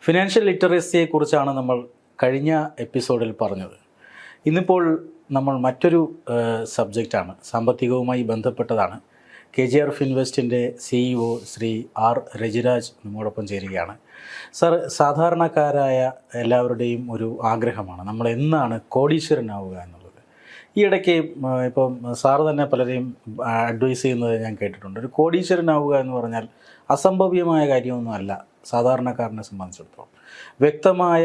Financial ലിറ്ററസിയെക്കുറിച്ചാണ് നമ്മൾ കഴിഞ്ഞ എപ്പിസോഡിൽ പറഞ്ഞത്. ഇന്നിപ്പോൾ നമ്മൾ മറ്റൊരു സബ്ജക്റ്റാണ്, സാമ്പത്തികവുമായി ബന്ധപ്പെട്ടതാണ്. KGRF ഇൻവെസ്റ്റിൻ്റെ CEO Shri R. Rajiraj നമ്മോടൊപ്പം ചേരുകയാണ്. സർ, സാധാരണക്കാരായ എല്ലാവരുടെയും ഒരു ആഗ്രഹമാണ് നമ്മൾ എന്നാണ് കോടീശ്വരനാവുക എന്നുള്ളത്. ഈ ഇടയ്ക്ക് ഇപ്പം സാറ് തന്നെ പലരെയും അഡ്വൈസ് ചെയ്യുന്നത് ഞാൻ കേട്ടിട്ടുണ്ട്. ഒരു കോടീശ്വരനാവുക എന്ന് പറഞ്ഞാൽ അസംഭവ്യമായ കാര്യമൊന്നുമല്ല. സാധാരണക്കാരനെ സംബന്ധിച്ചിടത്തോളം വ്യക്തമായ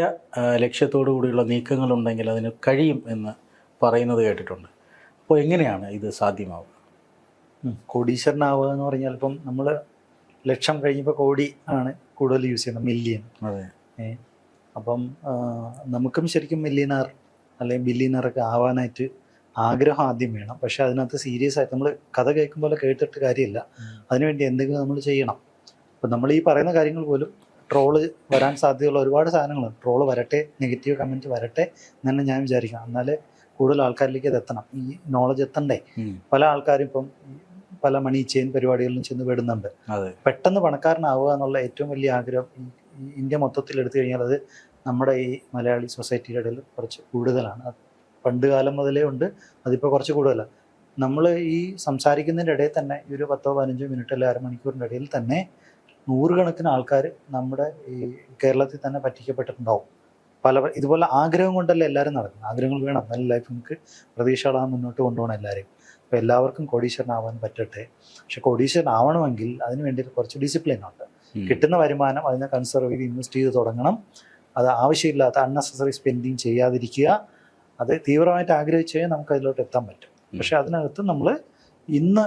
ലക്ഷ്യത്തോടു കൂടിയുള്ള നീക്കങ്ങളുണ്ടെങ്കിൽ അതിന് കഴിയും എന്ന് പറയുന്നത് കേട്ടിട്ടുണ്ട്. അപ്പോൾ എങ്ങനെയാണ് ഇത് സാധ്യമാവുക? കോടീശ്വരനാവുക എന്ന് പറഞ്ഞാൽ ഇപ്പം നമ്മൾ ലക്ഷം കഴിഞ്ഞപ്പോൾ കോടി ആണ് കൂടുതൽ യൂസ് ചെയ്യുന്നത്, മില്യൺ. അതെ. അപ്പം നമുക്കും ശരിക്കും മില്യനർ അല്ലെങ്കിൽ ബില്യനറൊക്കെ ആവാനായിട്ട് ആഗ്രഹം ആദ്യം വേണം. പക്ഷെ അതിനകത്ത് സീരിയസ് ആയിട്ട് നമ്മൾ കഥ കേൾക്കുമ്പോൾ കേട്ടിട്ട് കാര്യമില്ല, അതിനുവേണ്ടി എന്തെങ്കിലും നമ്മൾ ചെയ്യണം. അപ്പം നമ്മൾ ഈ പറയുന്ന കാര്യങ്ങൾ പോലും ട്രോള് വരാൻ സാധ്യതയുള്ള ഒരുപാട് സാധനങ്ങളുണ്ട്. ട്രോള് വരട്ടെ, നെഗറ്റീവ് കമൻറ്റ് വരട്ടെ എന്ന് ഞാൻ വിചാരിക്കണം. എന്നാലേ കൂടുതൽ ആൾക്കാരിലേക്ക് അത് എത്തണം, ഈ നോളജ് എത്തണ്ടേ. പല ആൾക്കാരും ഇപ്പം പല മണി ചെയിൻ പരിപാടികളിലും ചെന്ന് വിടുന്നുണ്ട്. പെട്ടെന്ന് പണക്കാരനാവുക എന്നുള്ള ഏറ്റവും വലിയ ആഗ്രഹം ഈ ഇന്ത്യ മൊത്തത്തിൽ എടുത്തു കഴിഞ്ഞാൽ അത് നമ്മുടെ ഈ മലയാളി സൊസൈറ്റിയുടെ ഇടയിൽ കുറച്ച് കൂടുതലാണ്. പണ്ട് കാലം മുതലേ ഉണ്ട്, അതിപ്പോൾ കുറച്ച് കൂടുതലാണ്. നമ്മൾ ഈ സംസാരിക്കുന്നതിൻ്റെ ഇടയിൽ തന്നെ ഈ ഒരു 10-15 മിനിറ്റ് അല്ലെങ്കിൽ അരമണിക്കൂറിൻ്റെ ഇടയിൽ തന്നെ നൂറുകണക്കിന് ആൾക്കാർ നമ്മുടെ ഈ കേരളത്തിൽ തന്നെ പറ്റിക്കപ്പെട്ടിട്ടുണ്ടാവും. ഇതുപോലെ ആഗ്രഹം കൊണ്ടല്ല എല്ലാവരും നടക്കുന്നത്. ആഗ്രഹങ്ങൾ വേണം, നല്ല ലൈഫ് നമുക്ക് പ്രതീക്ഷകളാണ് മുന്നോട്ട് കൊണ്ടുപോകണം എല്ലാവരെയും. അപ്പോൾ എല്ലാവർക്കും കോടീശ്വരനാവാൻ പറ്റട്ടെ. പക്ഷെ കോടീശ്വരനാവണമെങ്കിൽ അതിന് വേണ്ടിയിട്ട് കുറച്ച് ഡിസിപ്ലിൻ ഉണ്ട്. കിട്ടുന്ന വരുമാനം അതിനെ കൺസർവ് ചെയ്ത് ഇൻവെസ്റ്റ് ചെയ്ത് തുടങ്ങണം. അത് ആവശ്യമില്ലാത്ത അൺനെസസറി സ്പെൻഡിങ് ചെയ്യാതിരിക്കുക. അത് തീവ്രമായിട്ട് ആഗ്രഹിച്ചു കഴിഞ്ഞാൽ നമുക്ക് അതിലോട്ട് എത്താൻ പറ്റും. പക്ഷെ അതിനകത്ത് നമ്മൾ ഇന്ന്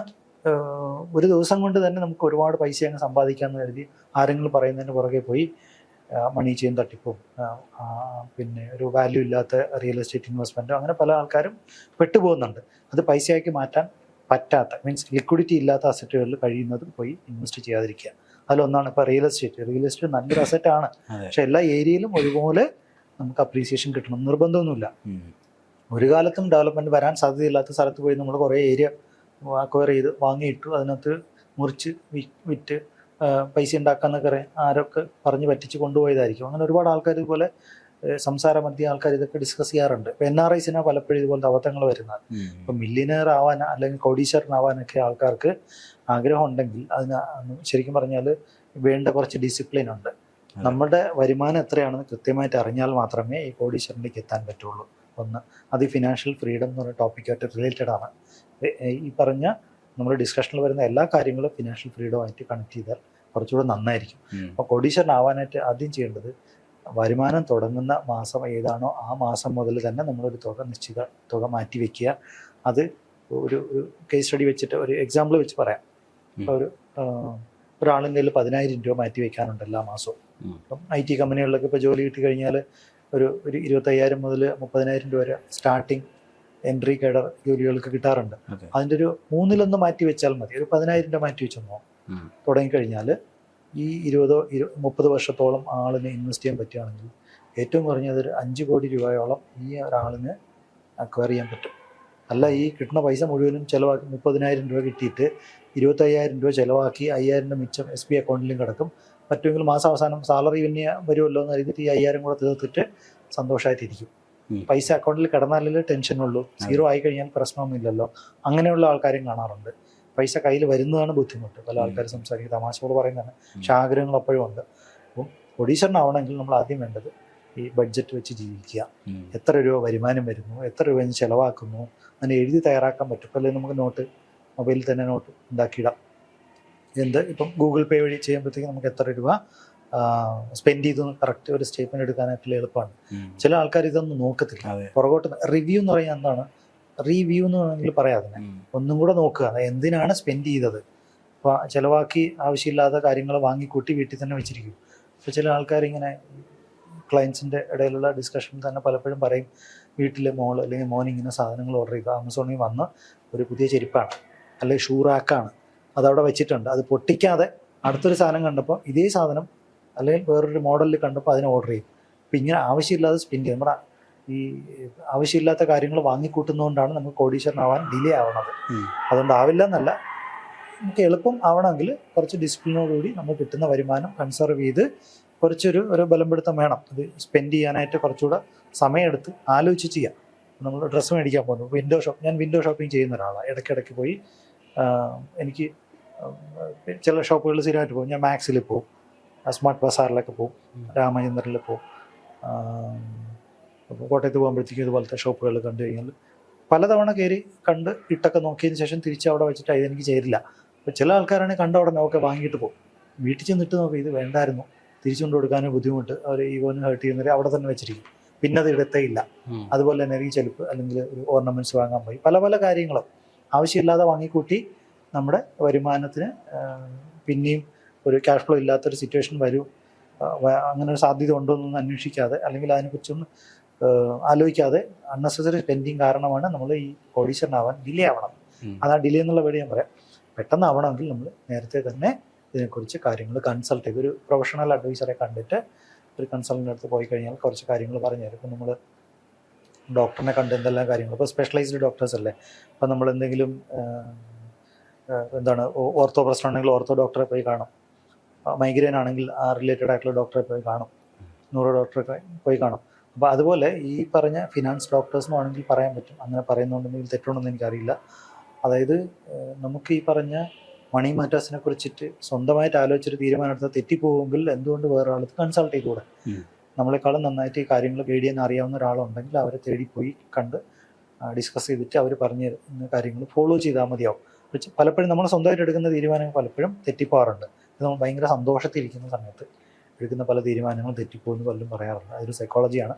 ഒരു ദിവസം കൊണ്ട് തന്നെ നമുക്ക് ഒരുപാട് പൈസ അങ്ങ് സമ്പാദിക്കാമെന്ന് കരുതി ആരെങ്കിലും പറയുന്നതിന് പുറകെ പോയി മണി ചെയിൻ തട്ടിപ്പും പിന്നെ ഒരു വാല്യൂ ഇല്ലാത്ത റിയൽ എസ്റ്റേറ്റ് ഇൻവെസ്റ്റ്മെൻറ്റും അങ്ങനെ പല ആൾക്കാരും പെട്ടുപോകുന്നുണ്ട്. അത് പൈസയാക്കി മാറ്റാൻ പറ്റാത്ത, മീൻസ് ലിക്വിഡിറ്റി ഇല്ലാത്ത അസറ്റുകളിൽ കഴിയുന്നതും പോയി ഇൻവെസ്റ്റ് ചെയ്യാതിരിക്കുക. അതിലൊന്നാണ് ഇപ്പോൾ റിയൽ എസ്റ്റേറ്റ്. റിയൽ എസ്റ്റേറ്റ് നല്ലൊരു അസറ്റാണ്, പക്ഷെ എല്ലാ ഏരിയയിലും ഒരുപോലെ നമുക്ക് അപ്രീസിയേഷൻ കിട്ടണം നിർബന്ധമൊന്നുമില്ല. ഒരു കാലത്തും ഡെവലപ്മെൻറ്റ് വരാൻ സാധ്യതയില്ലാത്ത സ്ഥലത്ത് പോയി നമ്മൾ കുറേ ഏരിയ അക്വയർ ചെയ്ത് വാങ്ങിയിട്ടു, അതിനകത്ത് മുറിച്ച് വിറ്റ് പൈസ ഉണ്ടാക്കാന്നൊക്കെ ആരൊക്കെ പറഞ്ഞ് പറ്റിച്ച് കൊണ്ടുപോയതായിരിക്കും. അങ്ങനെ ഒരുപാട് ആൾക്കാർ ഇതുപോലെ സംസാര മധ്യ ആൾക്കാർ ഇതൊക്കെ ഡിസ്കസ് ചെയ്യാറുണ്ട്. ഇപ്പോൾ NRIസിനാ പലപ്പോഴും ഇതുപോലത്തെ അബദ്ധങ്ങൾ വരുന്നത്. ഇപ്പം മില്യനർ ആവാൻ അല്ലെങ്കിൽ കോടീശ്വരനാവാനൊക്കെ ആൾക്കാർക്ക് ആഗ്രഹം ഉണ്ടെങ്കിൽ അതിന് ശരിക്കും പറഞ്ഞാൽ വേണ്ട കുറച്ച് ഡിസിപ്ലിൻ ഉണ്ട്. നമ്മുടെ വരുമാനം എത്രയാണെന്ന് കൃത്യമായിട്ട് അറിഞ്ഞാൽ മാത്രമേ ഈ കോടീശ്വരനിലേക്ക് എത്താൻ പറ്റുള്ളൂ. ഒന്ന്, അത് ഈ ഫിനാൻഷ്യൽ ഫ്രീഡം എന്ന് പറയുന്ന ടോപ്പിക്കായിട്ട് റിലേറ്റഡ് ആണ്. ഈ പറഞ്ഞ നമ്മുടെ ഡിസ്കഷനിൽ വരുന്ന എല്ലാ കാര്യങ്ങളും ഫിനാൻഷ്യൽ ഫ്രീഡമായിട്ട് കണക്ട് ചെയ്താൽ കുറച്ചുകൂടെ നന്നായിരിക്കും. അപ്പോൾ കോടീശ്വരനാവാനായിട്ട് ആദ്യം ചെയ്യേണ്ടത് വരുമാനം തുടങ്ങുന്ന മാസം ഏതാണോ ആ മാസം മുതൽ തന്നെ നമ്മളൊരു നിശ്ചിത തുക മാറ്റി വയ്ക്കുക. അത് ഒരു കേസ് സ്റ്റഡി വെച്ചിട്ട് ഒരു എക്സാമ്പിൾ വെച്ച് പറയാം. ഇപ്പോൾ ഒരാളിൻ്റെ കയ്യിൽ 10,000 രൂപ മാറ്റി വയ്ക്കാനുണ്ട് എല്ലാ മാസവും. ഇപ്പം IT കമ്പനികളിലൊക്കെ ഇപ്പോൾ ജോലി കിട്ടി കഴിഞ്ഞാൽ ഒരു 25,000 മുതൽ 30,000 രൂപ വരെ സ്റ്റാർട്ടിങ് എൻട്രി കേഡർ ജോലികൾക്ക് കിട്ടാറുണ്ട്. അതിൻ്റെ ഒരു 1/3 മാറ്റി വെച്ചാൽ മതി. ഒരു 10,000 രൂപ മാറ്റി വെച്ചെന്നോ തുടങ്ങിക്കഴിഞ്ഞാൽ ഈ 20-30 വർഷത്തോളം ആളിനെ ഇൻവെസ്റ്റ് ചെയ്യാൻ പറ്റുകയാണെങ്കിൽ ഏറ്റവും കുറഞ്ഞത് ഒരു 5 കോടി രൂപയോളം ഈ ഒരാളിന് അക്വയർ ചെയ്യാൻ പറ്റും. അല്ല ഈ കിട്ടുന്ന പൈസ മുഴുവനും ചിലവാക്കി 30,000 രൂപ കിട്ടിയിട്ട് 25,000 രൂപ ചിലവാക്കി 5,000 രൂപ മിച്ചം SBI അക്കൗണ്ടിലും കിടക്കും. പറ്റുമെങ്കിൽ മാസാവസാനം സാലറി പിന്നെ വരുമല്ലോ എന്ന് കരുതിയിട്ട് ഈ 5,000 കൂടെ തീർത്തിട്ട് സന്തോഷമായിട്ടിരിക്കും. പൈസ അക്കൗണ്ടിൽ കിടന്നാലേ ടെൻഷനുള്ളൂ, സീറോ ആയി കഴിഞ്ഞാൽ പ്രശ്നമൊന്നുമില്ലല്ലോ. അങ്ങനെയുള്ള ആൾക്കാരും കാണാറുണ്ട്. പൈസ കയ്യിൽ വരുന്നതാണ് ബുദ്ധിമുട്ട്. പല ആൾക്കാർ സംസാരിക്കും, തമാശയോട് പറയുന്നതാണ്. പക്ഷെ ആഗ്രഹങ്ങൾ അപ്പോഴും ഉണ്ട്. അപ്പം കോടീശ്വരനാവണമെങ്കിൽ നമ്മൾ ആദ്യം വേണ്ടത് ഈ ബഡ്ജറ്റ് വെച്ച് ജീവിക്കുക. എത്ര രൂപ വരുമാനം വരുന്നു, എത്ര രൂപ ചിലവാക്കുന്നു, അങ്ങനെ എഴുതി തയ്യാറാക്കാൻ പറ്റും. അപ്പോൾ അല്ലെങ്കിൽ നമുക്ക് നോട്ട്, മൊബൈലിൽ തന്നെ നോട്ട് ഉണ്ടാക്കിയിടാം. ഇപ്പം ഗൂഗിൾ പേ വഴി ചെയ്യുമ്പോഴത്തേക്കും നമുക്ക് എത്ര രൂപ സ്പെൻഡ് ചെയ്തു കറക്റ്റ് ഒരു സ്റ്റേറ്റ്മെൻറ്റ് എടുക്കാനായിട്ടുള്ള എളുപ്പമാണ്. ചില ആൾക്കാർ ഇതൊന്നും നോക്കത്തില്ല. പുറകോട്ട് റിവ്യൂ എന്ന് പറയുന്നത് എന്താണ്, റീവ്യൂ എന്ന് വേണമെങ്കിൽ പറയാതെ ഒന്നും കൂടെ നോക്കുക, എന്തിനാണ് സ്പെൻഡ് ചെയ്തത്. അപ്പോൾ ചിലവാക്കി ആവശ്യമില്ലാത്ത കാര്യങ്ങൾ വാങ്ങിക്കൂട്ടി വീട്ടിൽ തന്നെ വെച്ചിരിക്കും. അപ്പോൾ ചില ആൾക്കാരിങ്ങനെ ക്ലയൻസിൻ്റെ ഇടയിലുള്ള ഡിസ്കഷനിൽ തന്നെ പലപ്പോഴും പറയും, വീട്ടിലെ മോൾ അല്ലെങ്കിൽ മോൻ ഇങ്ങനെ സാധനങ്ങൾ ഓർഡർ ചെയ്തു, ആമസോണിൽ വന്ന് ഒരു പുതിയ ചെരുപ്പാണ് അല്ലെങ്കിൽ ഷൂ റാക്കാണ്, അതവിടെ വെച്ചിട്ടുണ്ട്, അത് പൊട്ടിക്കാതെ അടുത്തൊരു സാധനം കണ്ടപ്പോൾ ഇതേ സാധനം അല്ലെങ്കിൽ വേറൊരു മോഡലിൽ കണ്ടപ്പോൾ അതിനെ ഓർഡർ ചെയ്യും. അപ്പം ഇങ്ങനെ ആവശ്യമില്ലാതെ സ്പെൻഡ് ചെയ്യും. നമ്മുടെ ഈ ആവശ്യമില്ലാത്ത കാര്യങ്ങൾ വാങ്ങിക്കൂട്ടുന്നതുകൊണ്ടാണ് നമുക്ക് കോടീശ്വരനാവാൻ ഡിലേ ആവണത്. അതുകൊണ്ട് ആവില്ല എന്നല്ല, നമുക്ക് എളുപ്പം ആവണമെങ്കിൽ കുറച്ച് ഡിസിപ്ലിനോടുകൂടി നമ്മൾ കിട്ടുന്ന വരുമാനം കൺസർവ് ചെയ്ത് ഒരു ബലംപിടുത്തം വേണം. അത് സ്പെൻഡ് ചെയ്യാനായിട്ട് കുറച്ചുകൂടെ സമയമെടുത്ത് ആലോചിച്ച് ചെയ്യാം. നമ്മൾ ഡ്രസ്സ് മേടിക്കാൻ പോകുന്നു, ഞാൻ വിൻഡോ ഷോപ്പിംഗ് ചെയ്യുന്ന ഒരാളാണ്. ഇടയ്ക്കിടയ്ക്ക് പോയി എനിക്ക് ചില ഷോപ്പുകളിൽ സ്ഥിരമായിട്ട് പോകും. ഞാൻ മാക്സിൽ പോകും, സ്മാർട്ട് ബസാറിലൊക്കെ പോകും, രാമചന്ദ്രനിൽ പോകും. കോട്ടയത്ത് പോകുമ്പോഴത്തേക്കും ഇതുപോലത്തെ ഷോപ്പുകൾ കണ്ടു കഴിഞ്ഞാൽ പലതവണ കയറി കണ്ട് ഇട്ടൊക്കെ നോക്കിയതിന് ശേഷം തിരിച്ച് അവിടെ വെച്ചിട്ട് ഇതെനിക്ക് ചേരില്ല. അപ്പോൾ ചില ആൾക്കാരാണെങ്കിൽ കണ്ട അവിടെ നോക്കെ വാങ്ങിയിട്ട് പോകും. വീട്ടിൽ ചെന്നിട്ട് നോക്കി ഇത് വേണ്ടായിരുന്നു, തിരിച്ചുകൊണ്ട് കൊടുക്കാനും ബുദ്ധിമുട്ട്, അവർ ഈഗോന് ഹേർട്ട് ചെയ്യുന്നവർ അവിടെ തന്നെ വെച്ചിരിക്കും, പിന്നെ അത് ഇടത്തേ ഇല്ല. അതുപോലെ തന്നെ ഈ ചെരുപ്പ് അല്ലെങ്കിൽ ഒരു ഓർണമെൻറ്റ്സ് വാങ്ങാൻ പോയി പല പല കാര്യങ്ങളും ആവശ്യമില്ലാതെ വാങ്ങിക്കൂട്ടി നമ്മുടെ വരുമാനത്തിന് പിന്നെയും ഒരു ക്യാഷ് ഫ്ലോ ഇല്ലാത്തൊരു സിറ്റുവേഷൻ വരും. അങ്ങനെ ഒരു സാധ്യത ഉണ്ടോ എന്നൊന്നും അന്വേഷിക്കാതെ അല്ലെങ്കിൽ അതിനെക്കുറിച്ചൊന്നും ആലോചിക്കാതെ അൺനെസസറി സ്പെൻഡിങ് കാരണമാണ് നമ്മൾ ഈ കോടീശ്വരനാവാൻ ഡിലേ ആവണം. അതാ ഡിലേ എന്നുള്ള പേര് ഞാൻ പറയാം. പെട്ടെന്ന് ആവണമെങ്കിൽ നമ്മൾ നേരത്തെ തന്നെ ഇതിനെക്കുറിച്ച് കാര്യങ്ങൾ കൺസൾട്ട് ചെയ്ത് ഒരു പ്രൊഫഷണൽ അഡ്വൈസറെ കണ്ടിട്ട് ഒരു കൺസൾട്ടൻ്റെ അടുത്ത് പോയി കഴിഞ്ഞാൽ കുറച്ച് കാര്യങ്ങൾ പറഞ്ഞു തരും. ഇപ്പം നമ്മൾ ഡോക്ടറിനെ കണ്ട് എന്തെല്ലാം കാര്യങ്ങൾ, ഇപ്പോൾ സ്പെഷ്യലൈസ്ഡ് ഡോക്ടേഴ്സ് അല്ലേ, അപ്പം നമ്മൾ എന്തെങ്കിലും ഓർത്തോ പ്രശ്നം ഉണ്ടെങ്കിൽ ഓർത്തോ ഡോക്ടറെ പോയി കാണും, മൈഗ്രെയിൻ ആണെങ്കിൽ ആ റിലേറ്റഡ് ആയിട്ടുള്ള ഡോക്ടറെ പോയി കാണും, ന്യൂറോ ഡോക്ടറെ പോയി കാണും. അപ്പോൾ അതുപോലെ ഈ പറഞ്ഞ ഫിനാൻസ് ഡോക്ടേഴ്സിനും ആണെങ്കിൽ പറയാൻ പറ്റും. അങ്ങനെ പറയുന്നുണ്ടെങ്കിൽ തെറ്റുണ്ടെന്ന് എനിക്കറിയില്ല. അതായത് നമുക്ക് ഈ പറഞ്ഞ മണി മാറ്റേഴ്സിനെ കുറിച്ചിട്ട് സ്വന്തമായിട്ട് ആലോചിച്ചൊരു തീരുമാനമെടുത്താൽ തെറ്റിപ്പോകുമെങ്കിൽ എന്തുകൊണ്ട് വേറൊരാൾക്ക് കൺസൾട്ട് ചെയ്തുകൂടെ? നമ്മളെക്കാളും നന്നായിട്ട് ഈ കാര്യങ്ങൾ ഗൈഡ് ചെയ്യാൻ അറിയാവുന്ന ഒരാളുണ്ടെങ്കിൽ അവരെ തേടിപ്പോയി കണ്ട് ഡിസ്കസ് ചെയ്തിട്ട് അവർ പറഞ്ഞു തരുന്ന കാര്യങ്ങൾ ഫോളോ ചെയ്താൽ മതിയാവും. പലപ്പോഴും നമ്മൾ സ്വന്തമായിട്ട് എടുക്കുന്ന തീരുമാനങ്ങൾ പലപ്പോഴും തെറ്റിപ്പോകാറുണ്ട്. ഇത് നമ്മൾ ഭയങ്കര സന്തോഷത്തിലിരിക്കുന്ന സമയത്ത് എടുക്കുന്ന പല തീരുമാനങ്ങളും തെറ്റിപ്പോകുമെന്ന് പലരും പറയാറുണ്ട്. അതൊരു സൈക്കോളജിയാണ്.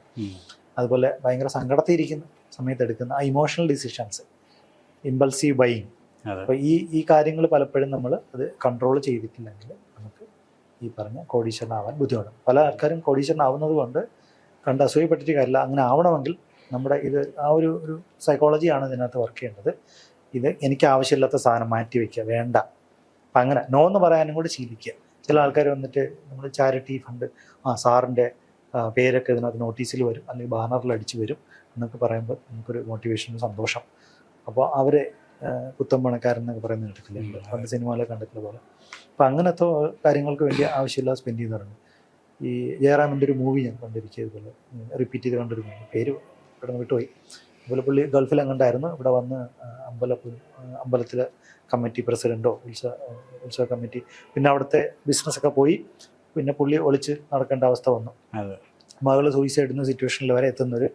അതുപോലെ ഭയങ്കര സങ്കടത്തിലിരിക്കുന്ന സമയത്ത് എടുക്കുന്ന ആ ഇമോഷണൽ ഡിസിഷൻസ്, ഇമ്പൾസീവ് ബൈയിങ്, അപ്പോൾ ഈ കാര്യങ്ങൾ പലപ്പോഴും നമ്മൾ അത് കൺട്രോൾ ചെയ്തിട്ടില്ലെങ്കിൽ നമുക്ക് ഈ പറഞ്ഞ കോടീശ്വരനാവാൻ ബുദ്ധിമുട്ട്. പല ആൾക്കാരും കോടീശ്വരനാവുന്നത് കൊണ്ട് കണ്ട് അസൂയപ്പെട്ടിട്ട് കാര്യമില്ല. അങ്ങനെ ആവണമെങ്കിൽ നമ്മുടെ ഇത് ആ ഒരു സൈക്കോളജിയാണ് ഇതിനകത്ത് വർക്ക് ചെയ്യേണ്ടത്. ഇത് എനിക്ക് ആവശ്യമില്ലാത്ത സാധനം മാറ്റി വയ്ക്കുക, വേണ്ട. അപ്പം അങ്ങനെ നോ എന്ന് പറയാനും കൂടി ശീലിക്കുക. ചില ആൾക്കാർ വന്നിട്ട് നമ്മൾ ചാരിറ്റി ഫണ്ട്, സാറിൻ്റെ പേരൊക്കെ ഇതിനകത്ത് നോട്ടീസിൽ വരും അല്ലെങ്കിൽ ബാനറിൽ അടിച്ച് വരും എന്നൊക്കെ പറയുമ്പോൾ നമുക്കൊരു മോട്ടിവേഷൻ, സന്തോഷം. അപ്പോൾ അവരെ കുത്തമ്പണക്കാരെന്നൊക്കെ പറയുന്നത് കേട്ടിട്ടില്ല, പണ്ട് സിനിമയിലെ കണ്ടിട്ടുള്ള പോലെ. അപ്പം അങ്ങനത്തെ കാര്യങ്ങൾക്ക് വേണ്ടി ആവശ്യമില്ലാതെ സ്പെൻഡ് ചെയ്യുന്നവരുണ്ട്. ഈ ജയറാമിൻ്റെ ഒരു മൂവി ഞാൻ കണ്ടിരിക്കുക, ഇതുപോലെ റിപ്പീറ്റ് ചെയ്ത് കണ്ടൊരു മൂവി, പേര് ഇവിടെ വിട്ടുപോയി. അതുപോലെ പുള്ളി ഗൾഫിൽ അങ്ങണ്ടായിരുന്നു, ഇവിടെ വന്ന് അമ്പലത്തിലെ കമ്മിറ്റി പ്രസിഡൻറ്റോ ഉത്സവ കമ്മിറ്റി, പിന്നെ അവിടുത്തെ ബിസിനസ്സൊക്കെ പോയി, പിന്നെ പുള്ളി ഒളിച്ച് നടക്കേണ്ട അവസ്ഥ വന്നു. മകൾ സൂയിസൈഡ് എന്ന സിറ്റുവേഷനിൽ വരെ എത്തുന്നൊരു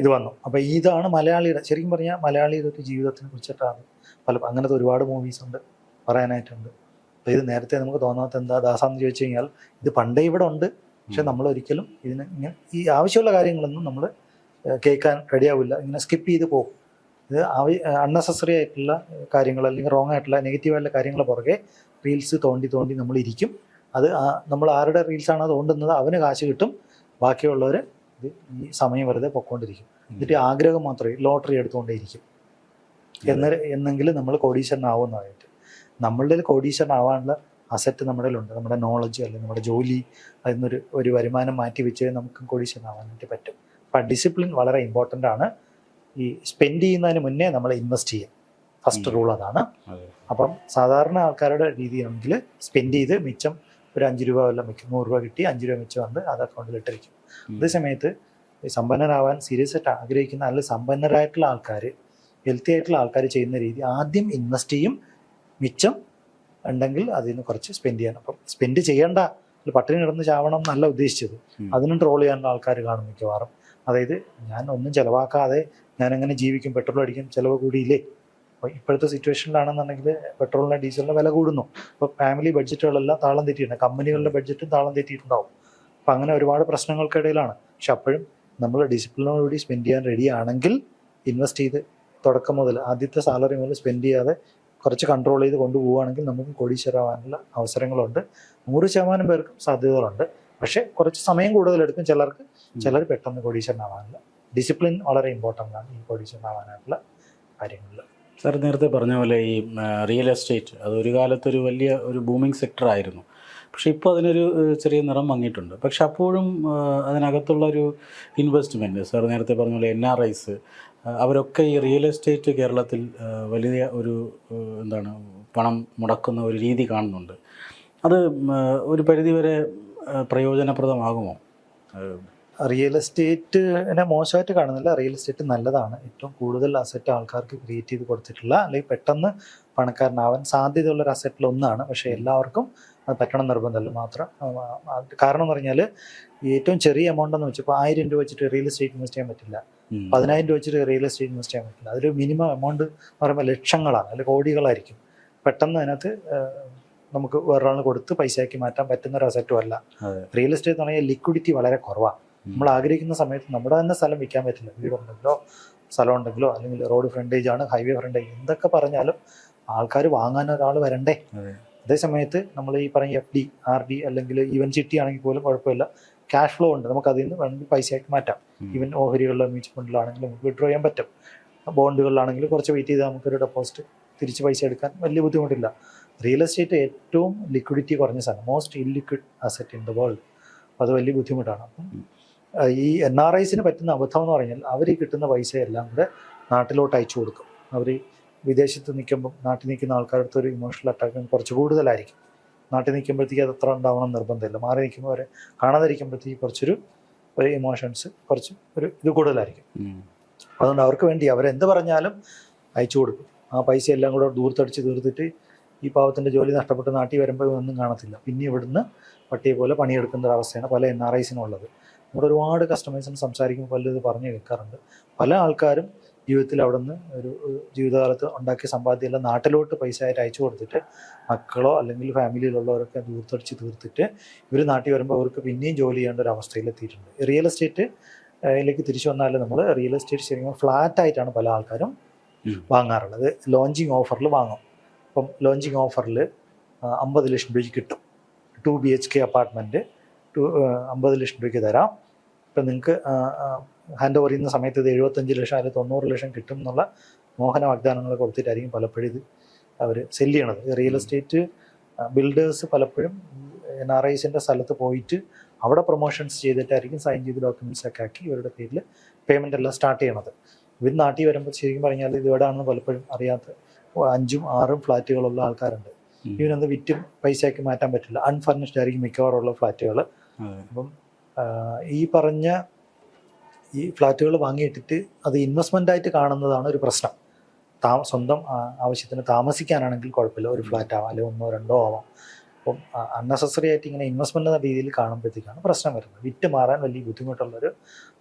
ഇത് വന്നു. അപ്പോൾ ഇതാണ് മലയാളിയുടെ, ശരിക്കും പറഞ്ഞാൽ മലയാളിയുടെ ഒരു ജീവിതത്തിനെ കുറിച്ചിട്ടാണ് അങ്ങനത്തെ ഒരുപാട് മൂവീസ് ഉണ്ട് പറയാനായിട്ടുണ്ട്. അപ്പോൾ ഇത് നേരത്തെ നമുക്ക് തോന്നാത്ത എന്താ ദാസാന്ന് ചോദിച്ചു കഴിഞ്ഞാൽ ഇത് പണ്ടേ ഇവിടെ ഉണ്ട്, പക്ഷെ നമ്മളൊരിക്കലും ഇതിന് ഇങ്ങനെ ഈ ആവശ്യമുള്ള കാര്യങ്ങളൊന്നും നമ്മൾ കേൾക്കാൻ റെഡിയാവില്ല, ഇങ്ങനെ സ്കിപ്പ് ചെയ്ത് പോകും. ഇത് അൺനെസസറി ആയിട്ടുള്ള കാര്യങ്ങൾ അല്ലെങ്കിൽ റോങ് ആയിട്ടുള്ള നെഗറ്റീവായിട്ടുള്ള കാര്യങ്ങൾ പുറകെ റീൽസ് തോണ്ടി നമ്മളിരിക്കും. അത് നമ്മൾ ആരുടെ റീൽസാണ് തോണ്ടുന്നത് അവന് കാശ് കിട്ടും, ബാക്കിയുള്ളവർ ഇത് ഈ സമയം വെറുതെ പൊക്കോണ്ടിരിക്കും. എന്നിട്ട് ആഗ്രഹം മാത്രമേ ലോട്ടറി എടുത്തുകൊണ്ടേയിരിക്കും. എന്നെങ്കിലും നമ്മൾ കോടീശ്വരനാവുന്നതായിട്ട് നമ്മളുടെ കോടീശ്വരനാവാനുള്ള അസറ്റ് നമ്മുടെ ഉണ്ട്, നമ്മുടെ നോളജ് അല്ലെങ്കിൽ നമ്മുടെ ജോലി, അതിൽ ഒരു വരുമാനം മാറ്റി വെച്ച് നമുക്ക് കോടീശ്വരനാവാനായിട്ട് പറ്റും. അപ്പം ഡിസിപ്ലിൻ വളരെ ഇമ്പോർട്ടൻ്റ് ആണ്. ഈ സ്പെൻഡ് ചെയ്യുന്നതിന് മുന്നേ നമ്മൾ ഇൻവെസ്റ്റ് ചെയ്യാം, ഫസ്റ്റ് റൂൾ അതാണ്. അപ്പം സാധാരണ ആൾക്കാരുടെ രീതിയാണെങ്കിൽ സ്പെൻഡ് ചെയ്ത് മിച്ചം ഒരു 5 രൂപ വല്ല മിക്കും, 100 രൂപ കിട്ടി 5 രൂപ മിച്ചം വന്ന് അത് അക്കൗണ്ടിൽ ഇട്ടിരിക്കും. അതേ സമയത്ത് സമ്പന്നരാവാൻ സീരിയസ് ആയിട്ട് ആഗ്രഹിക്കുന്ന അല്ലെങ്കിൽ സമ്പന്നരായിട്ടുള്ള ആൾക്കാർ, ഹെൽത്തി ആയിട്ടുള്ള ആൾക്കാർ ചെയ്യുന്ന രീതി ആദ്യം ഇൻവെസ്റ്റ് ചെയ്യും, മിച്ചം ഉണ്ടെങ്കിൽ അതിൽ നിന്ന് കുറച്ച് സ്പെൻഡ് ചെയ്യാൻ. അപ്പം സ്പെൻഡ് ചെയ്യേണ്ട, പട്ടിണി കിടന്ന് ചാവണം എന്നല്ല ഉദ്ദേശിച്ചത്, അതിനും ട്രോൾ ചെയ്യാനുള്ള ആൾക്കാർ കാണും മിക്കവാറും. അതായത് ഞാൻ ഒന്നും ചിലവാക്കാതെ ഞാൻ എങ്ങനെ ജീവിക്കും, പെട്രോൾ അടിക്കും, ചിലവ് കൂടിയില്ലേ. അപ്പോൾ ഇപ്പോഴത്തെ സിറ്റുവേഷനിലാണെന്നുണ്ടെങ്കിൽ പെട്രോളിന് ഡീസലിന് വില കൂടുന്നു. അപ്പോൾ ഫാമിലി ബഡ്ജറ്റുകളെല്ലാം താളം തെറ്റിയിട്ടുണ്ട്, കമ്പനികളുടെ ബഡ്ജറ്റും താളം തെറ്റിയിട്ടുണ്ടാവും. അപ്പം അങ്ങനെ ഒരുപാട് പ്രശ്നങ്ങൾക്കിടയിലാണ്. പക്ഷെ അപ്പോഴും നമ്മൾ ഡിസിപ്ലിനോടുകൂടി സ്പെൻഡ് ചെയ്യാൻ റെഡി ആണെങ്കിൽ ഇൻവെസ്റ്റ് ചെയ്ത് തുടക്കം മുതൽ ആദ്യത്തെ സാലറി മുതൽ സ്പെൻഡ് ചെയ്യാതെ കുറച്ച് കൺട്രോൾ ചെയ്ത് കൊണ്ടുപോവുകയാണെങ്കിൽ നമുക്ക് കോടീശ്വരമാവാനുള്ള അവസരങ്ങളുണ്ട്. 100% പേർക്കും സാധ്യതകളുണ്ട്. പക്ഷേ കുറച്ച് സമയം കൂടുതലെടുക്കും ചിലർ പെട്ടെന്ന് കോടീശ്വരനാവാനുള്ള. ഡിസിപ്ലിൻ വളരെ ഇമ്പോർട്ടൻ്റ് ആണ് ഈ കോടീശ്വരനാവാനായിട്ടുള്ള കാര്യങ്ങളിൽ. സാർ നേരത്തെ പറഞ്ഞ പോലെ ഈ റിയൽ എസ്റ്റേറ്റ് അതൊരു കാലത്തൊരു വലിയ ഒരു ബൂമിങ് സെക്ടർ ആയിരുന്നു. പക്ഷേ ഇപ്പോൾ അതിനൊരു ചെറിയ നിറം മങ്ങിയിട്ടുണ്ട്. പക്ഷെ അപ്പോഴും അതിനകത്തുള്ളൊരു ഇൻവെസ്റ്റ്മെൻറ്റ്, സാർ നേരത്തെ പറഞ്ഞ പോലെ NRIs അവരൊക്കെ ഈ റിയൽ എസ്റ്റേറ്റ് കേരളത്തിൽ വലിയ ഒരു പണം മുടക്കുന്ന ഒരു രീതി കാണുന്നുണ്ട്. അത് ഒരു പരിധിവരെ പ്രയോജനപ്രദമാകുമോ? റിയൽ എസ്റ്റേറ്റിനെ മോശമായിട്ട് കാണുന്നില്ല. റിയൽ എസ്റ്റേറ്റ് നല്ലതാണ്. ഏറ്റവും കൂടുതൽ അസറ്റ് ആൾക്കാർക്ക് ക്രിയേറ്റ് ചെയ്ത് കൊടുത്തിട്ടുള്ള, അല്ലെങ്കിൽ പെട്ടെന്ന് പണക്കാരനാവാൻ സാധ്യതയുള്ളൊരു അസറ്റിൽ ഒന്നാണ്. പക്ഷേ എല്ലാവർക്കും അത് പറ്റണം നിർബന്ധമല്ല. മാത്രം കാരണം എന്ന് പറഞ്ഞാൽ ഏറ്റവും ചെറിയ എമൗണ്ട് എന്ന് വെച്ചാൽ ഇപ്പോൾ 1000 രൂപ വെച്ചിട്ട് റിയൽ എസ്റ്റേറ്റ് ഇൻവെസ്റ്റ് ചെയ്യാൻ പറ്റില്ല. 10,000 രൂപ വെച്ചിട്ട് റിയൽ എസ്റ്റേറ്റ് ഇൻവെസ്റ്റ് ചെയ്യാൻ പറ്റില്ല. അതൊരു മിനിമം എമൗണ്ട് എന്ന് പറയുമ്പോൾ ലക്ഷങ്ങളാണ്, അല്ലെങ്കിൽ കോടികളായിരിക്കും. പെട്ടെന്ന് അതിനകത്ത് നമുക്ക് വേറൊരാളിന് കൊടുത്ത് പൈസയാക്കി മാറ്റാൻ പറ്റുന്ന ഒരു അസറ്റും അല്ല. റിയൽ എസ്റ്റേറ്റ് എന്ന് പറഞ്ഞാൽ ലിക്വിഡിറ്റി വളരെ കുറവാണ്. നമ്മൾ ആഗ്രഹിക്കുന്ന സമയത്ത് നമ്മുടെ തന്നെ സ്ഥലം വിൽക്കാൻ പറ്റില്ല. വീടുണ്ടെങ്കിലോ സ്ഥലം ഉണ്ടെങ്കിലോ, അല്ലെങ്കിൽ റോഡ് ഫ്രണ്ടേജ് ആണ്, ഹൈവേ ഫ്രണ്ടേജ്, എന്തൊക്കെ പറഞ്ഞാലും ആൾക്കാർ വാങ്ങാൻ ഒരാൾ വരണ്ടേ. അതേ സമയത്ത് നമ്മൾ ഈ പറഞ്ഞ FD, RD അല്ലെങ്കിൽ ഈവൻ ചിട്ടി ആണെങ്കിൽ പോലും കുഴപ്പമില്ല, ക്യാഷ് ഫ്ലോ ഉണ്ട്, നമുക്ക് അതിൽ നിന്ന് വേണമെങ്കിൽ പൈസയാക്കി മാറ്റാം. ഈവൻ ഓഹരികളിലോ മ്യൂച്വൽ ഫണ്ടിലാണെങ്കിലും നമുക്ക് വിഡ്രോ ചെയ്യാൻ പറ്റും. ബോണ്ടുകളിലാണെങ്കിലും കുറച്ച് വെയിറ്റ് ചെയ്താൽ നമുക്കൊരു ഡെപ്പോസിറ്റ് തിരിച്ച് പൈസ എടുക്കാൻ വലിയ ബുദ്ധിമുട്ടില്ല. റിയൽ എസ്റ്റേറ്റ് ഏറ്റവും ലിക്വിഡിറ്റി കുറഞ്ഞ സാധനം, most illiquid asset in the world. അത് വലിയ ബുദ്ധിമുട്ടാണ്. അപ്പം ഈ NRIസിന് പറ്റുന്ന അബദ്ധം എന്ന് പറഞ്ഞാൽ അവർ കിട്ടുന്ന പൈസ എല്ലാം കൂടെ നാട്ടിലോട്ട് അയച്ചു കൊടുക്കും. അവർ വിദേശത്ത് നിൽക്കുമ്പം നാട്ടിൽ നിൽക്കുന്ന ആൾക്കാരുടെ അടുത്ത് ഒരു ഇമോഷണൽ അറ്റാക്ക് കുറച്ച് കൂടുതലായിരിക്കും. നാട്ടിൽ നിൽക്കുമ്പോഴത്തേക്ക് അത് അത്ര ഉണ്ടാവണം നിർബന്ധമില്ല. മാറി നിൽക്കുമ്പോൾ അവരെ കാണാതിരിക്കുമ്പോഴത്തേക്ക് കുറച്ചൊരു ഇമോഷൻസ് കുറച്ച് ഇത് കൂടുതലായിരിക്കും. അതുകൊണ്ട് അവർക്ക് വേണ്ടി അവരെന്ത് പറഞ്ഞാലും അയച്ചു കൊടുക്കും. ആ പൈസ എല്ലാം കൂടെ ദൂർത്തടിച്ച് തീർത്തിട്ട് ഈ പാവത്തിൻ്റെ ജോലി നഷ്ടപ്പെട്ട് നാട്ടിൽ വരുമ്പോൾ ഒന്നും കാണത്തില്ല. പിന്നെ ഇവിടുന്ന് പട്ടിയെ പോലെ പണിയെടുക്കുന്ന ഒരവസ്ഥയാണ് പല NRIസിനും ഉള്ളത്. നമ്മുടെ ഒരുപാട് കസ്റ്റമേഴ്സിന് സംസാരിക്കുമ്പോൾ പലരും ഇത് പറഞ്ഞു കേൾക്കാറുണ്ട്. പല ആൾക്കാരും ജീവിതത്തിൽ അവിടെ നിന്ന് ഒരു ജീവിതകാലത്ത് ഉണ്ടാക്കിയ സമ്പാദ്യമെല്ലാം നാട്ടിലോട്ട് പൈസ ആയിട്ട് അയച്ചു കൊടുത്തിട്ട് മക്കളോ അല്ലെങ്കിൽ ഫാമിലിയിലുള്ളവരൊക്കെ ദൂർത്തടിച്ച് തീർത്തിട്ട് ഇവർ നാട്ടിൽ വരുമ്പോൾ അവർക്ക് പിന്നെയും ജോലി ചെയ്യേണ്ട ഒരു അവസ്ഥയിലെത്തിയിട്ടുണ്ട്. റിയൽ എസ്റ്റേറ്റിലേക്ക് തിരിച്ചു വന്നാൽ നമ്മൾ റിയൽ എസ്റ്റേറ്റ് ശരിക്കും ഫ്ലാറ്റായിട്ടാണ് പല ആൾക്കാരും വാങ്ങാറുള്ളത്. ലോഞ്ചിങ് ഓഫറിൽ വാങ്ങും. അപ്പം ലോഞ്ചിങ് ഓഫറിൽ 50 ലക്ഷം രൂപയ്ക്ക് കിട്ടും. 2 BHK അപ്പാർട്ട്മെൻറ്റ് 50 ലക്ഷം രൂപയ്ക്ക് തരാം. ഇപ്പം നിങ്ങൾക്ക് ഹാൻഡ് ഓവർ ചെയ്യുന്ന സമയത്ത് ഇത് 75 ലക്ഷം അല്ലെങ്കിൽ 90 ലക്ഷം കിട്ടും എന്നുള്ള മോഹന വാഗ്ദാനങ്ങൾ കൊടുത്തിട്ടായിരിക്കും പലപ്പോഴും ഇത് അവർ സെല്ല് ചെയ്യണത്. റിയൽ എസ്റ്റേറ്റ് ബിൽഡേഴ്സ് പലപ്പോഴും NRIസിൻ്റെ സ്ഥലത്ത് പോയിട്ട് അവിടെ പ്രൊമോഷൻസ് ചെയ്തിട്ടായിരിക്കും സൈൻ ചെയ്ത് ഡോക്യുമെൻറ്റ്സ് ഒക്കെ ആക്കി ഇവരുടെ പേരിൽ പേയ്മെൻ്റ് എല്ലാം സ്റ്റാർട്ട് ചെയ്യണത്. ഇവർ നാട്ടിൽ വരുമ്പോൾ ശരിക്കും പറഞ്ഞാൽ ഇത് എവിടെയാണെന്ന് പലപ്പോഴും അറിയാത്ത 5ഉം 6ഉം ഫ്ലാറ്റുകളുള്ള ആൾക്കാരുണ്ട്. ഇവനൊന്ന് വിറ്റും പൈസയാക്കി മാറ്റാൻ പറ്റില്ല. അൺഫർണിഷ്ഡ് ആയിരിക്കും മിക്കവാറുള്ള ഫ്ലാറ്റുകൾ. അപ്പം ഈ പറഞ്ഞ ഈ ഫ്ലാറ്റുകൾ വാങ്ങിയിട്ടിട്ട് അത് ഇൻവെസ്റ്റ്മെൻ്റായിട്ട് കാണുന്നതാണ് ഒരു പ്രശ്നം. സ്വന്തം ആവശ്യത്തിന് താമസിക്കാനാണെങ്കിൽ കുഴപ്പമില്ല, ഒരു ഫ്ലാറ്റ് ആവാം, അല്ലെങ്കിൽ 1ഓ 2ഓ ആവാം. അപ്പം അൺനെസസറി ആയിട്ട് ഇങ്ങനെ ഇൻവെസ്റ്റ്മെൻ്റ് എന്ന രീതിയിൽ കാണുമ്പോഴത്തേക്കാണ് പ്രശ്നം വരുന്നത്. വിറ്റ് മാറാൻ വലിയ ബുദ്ധിമുട്ടുള്ളൊരു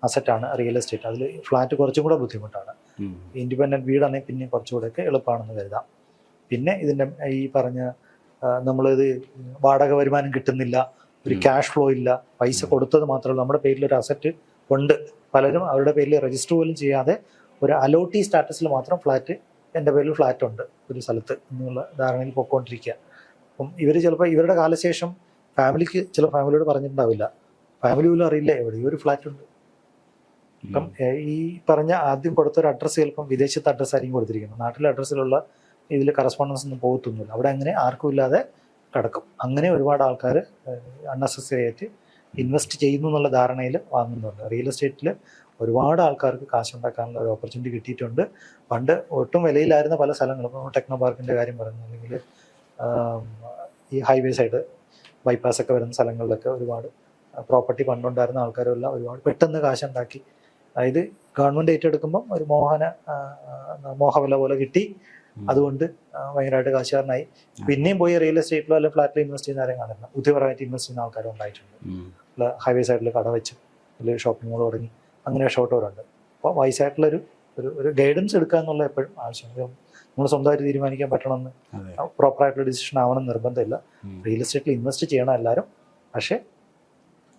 അസറ്റാണ് റിയൽ എസ്റ്റേറ്റ്. അതിൽ ഫ്ലാറ്റ് കുറച്ചും കൂടെ ബുദ്ധിമുട്ടാണ്. ഇൻഡിപെൻഡൻറ്റ് വീടാണെങ്കിൽ പിന്നെ കുറച്ചുകൂടെയൊക്കെ എളുപ്പമാണെന്ന് കരുതാം. പിന്നെ ഇതിൻ്റെ ഈ പറഞ്ഞ നമ്മളിത് വാടക വരുമാനം കിട്ടുന്നില്ല, ഒരു ക്യാഷ് ഫ്ലോ ഇല്ല, പൈസ കൊടുത്തത് മാത്രമല്ല നമ്മുടെ പേരിലൊരു അസറ്റ് ഉണ്ട്. പലരും അവരുടെ പേരിൽ രജിസ്റ്റർ പോലും ചെയ്യാതെ ഒരു അലോട്ടി സ്റ്റാറ്റസിൽ മാത്രം ഫ്ലാറ്റ്, എൻ്റെ പേരിൽ ഫ്ലാറ്റ് ഉണ്ട് ഒരു സ്ഥലത്ത് എന്നുള്ള ധാരണയിൽ പൊയ്ക്കൊണ്ടിരിക്കുക. അപ്പം ഇവർ ചിലപ്പോൾ ഇവരുടെ കാലശേഷം ചില ഫാമിലിയോട് പറഞ്ഞിട്ടുണ്ടാവില്ല, ഫാമിലി പോലും അറിയില്ല എവിടെയും ഒരു ഫ്ലാറ്റ് ഉണ്ട്. അപ്പം ഈ പറഞ്ഞ ആദ്യം കൊടുത്തൊരു അഡ്രസ്സ് ചിലപ്പം വിദേശത്തെ അഡ്രസ്സായിരിക്കും കൊടുത്തിരിക്കുന്നത്. നാട്ടിലെ അഡ്രസ്സിലുള്ള ഇതിൽ കറസ്പോണ്ടൻസ് ഒന്നും പോകത്തൊന്നുമില്ല. അവിടെ അങ്ങനെ ആർക്കും ഇല്ലാതെ കിടക്കും. അങ്ങനെ ഒരുപാട് ആൾക്കാർ അൺനെസസറി ആയിട്ട് ഇൻവെസ്റ്റ് ചെയ്യുന്നു എന്നുള്ള ധാരണയിൽ വാങ്ങുന്നുണ്ട്. റിയൽ എസ്റ്റേറ്റിൽ ഒരുപാട് ആൾക്കാർക്ക് കാശുണ്ടാക്കാനുള്ള ഒരു ഓപ്പർച്യൂണിറ്റി കിട്ടിയിട്ടുണ്ട്. പണ്ട് ഒട്ടും വിലയിലായിരുന്ന പല സ്ഥലങ്ങളും, ഇപ്പോൾ ടെക്നോ പാർക്കിൻ്റെ കാര്യം പറഞ്ഞു, അല്ലെങ്കിൽ ഈ ഹൈവേ സൈഡ് ബൈപ്പാസ് ഒക്കെ വരുന്ന സ്ഥലങ്ങളിലൊക്കെ ഒരുപാട് പ്രോപ്പർട്ടി പണ്ടുണ്ടായിരുന്ന ആൾക്കാരെല്ലാം ഒരുപാട് പെട്ടെന്ന് കാശുണ്ടാക്കി. അതായത് ഗവൺമെൻറ് ഏറ്റെടുക്കുമ്പം ഒരു മോഹവില പോലെ കിട്ടി, അതുകൊണ്ട് ഭയങ്കരമായിട്ട് കാശുകാരനായി. പിന്നെയും പോയി റിയൽ എസ്റ്റേറ്റിലോ അല്ലെങ്കിൽ ഫ്ലാറ്റിലോ ഇൻവെസ്റ്റ് ചെയ്യുന്ന ആരെയും കാണില്ല. ബുദ്ധിപരമായിട്ട് ഇൻവെസ്റ്റ് ചെയ്യുന്ന ആൾക്കാരും ഉണ്ടായിട്ടുണ്ട്. ഹൈവേ സൈഡിൽ കട വെച്ച് അല്ലെങ്കിൽ ഷോപ്പിംഗ് മോൾ തുടങ്ങി അങ്ങനെ ഷോട്ടവരുണ്ട്. അപ്പോൾ വയസ്സായിട്ടുള്ളൊരു ഒരു ഗൈഡൻസ് എടുക്കുക എന്നുള്ള എപ്പോഴും ആവശ്യം. നമ്മൾ സ്വന്തമായിട്ട് തീരുമാനിക്കാൻ പറ്റണമെന്ന് പ്രോപ്പറായിട്ടുള്ള ഡിസിഷൻ ആവണം നിർബന്ധമില്ല. റിയൽ എസ്റ്റേറ്റിൽ ഇൻവെസ്റ്റ് ചെയ്യണം എല്ലാവരും. പക്ഷേ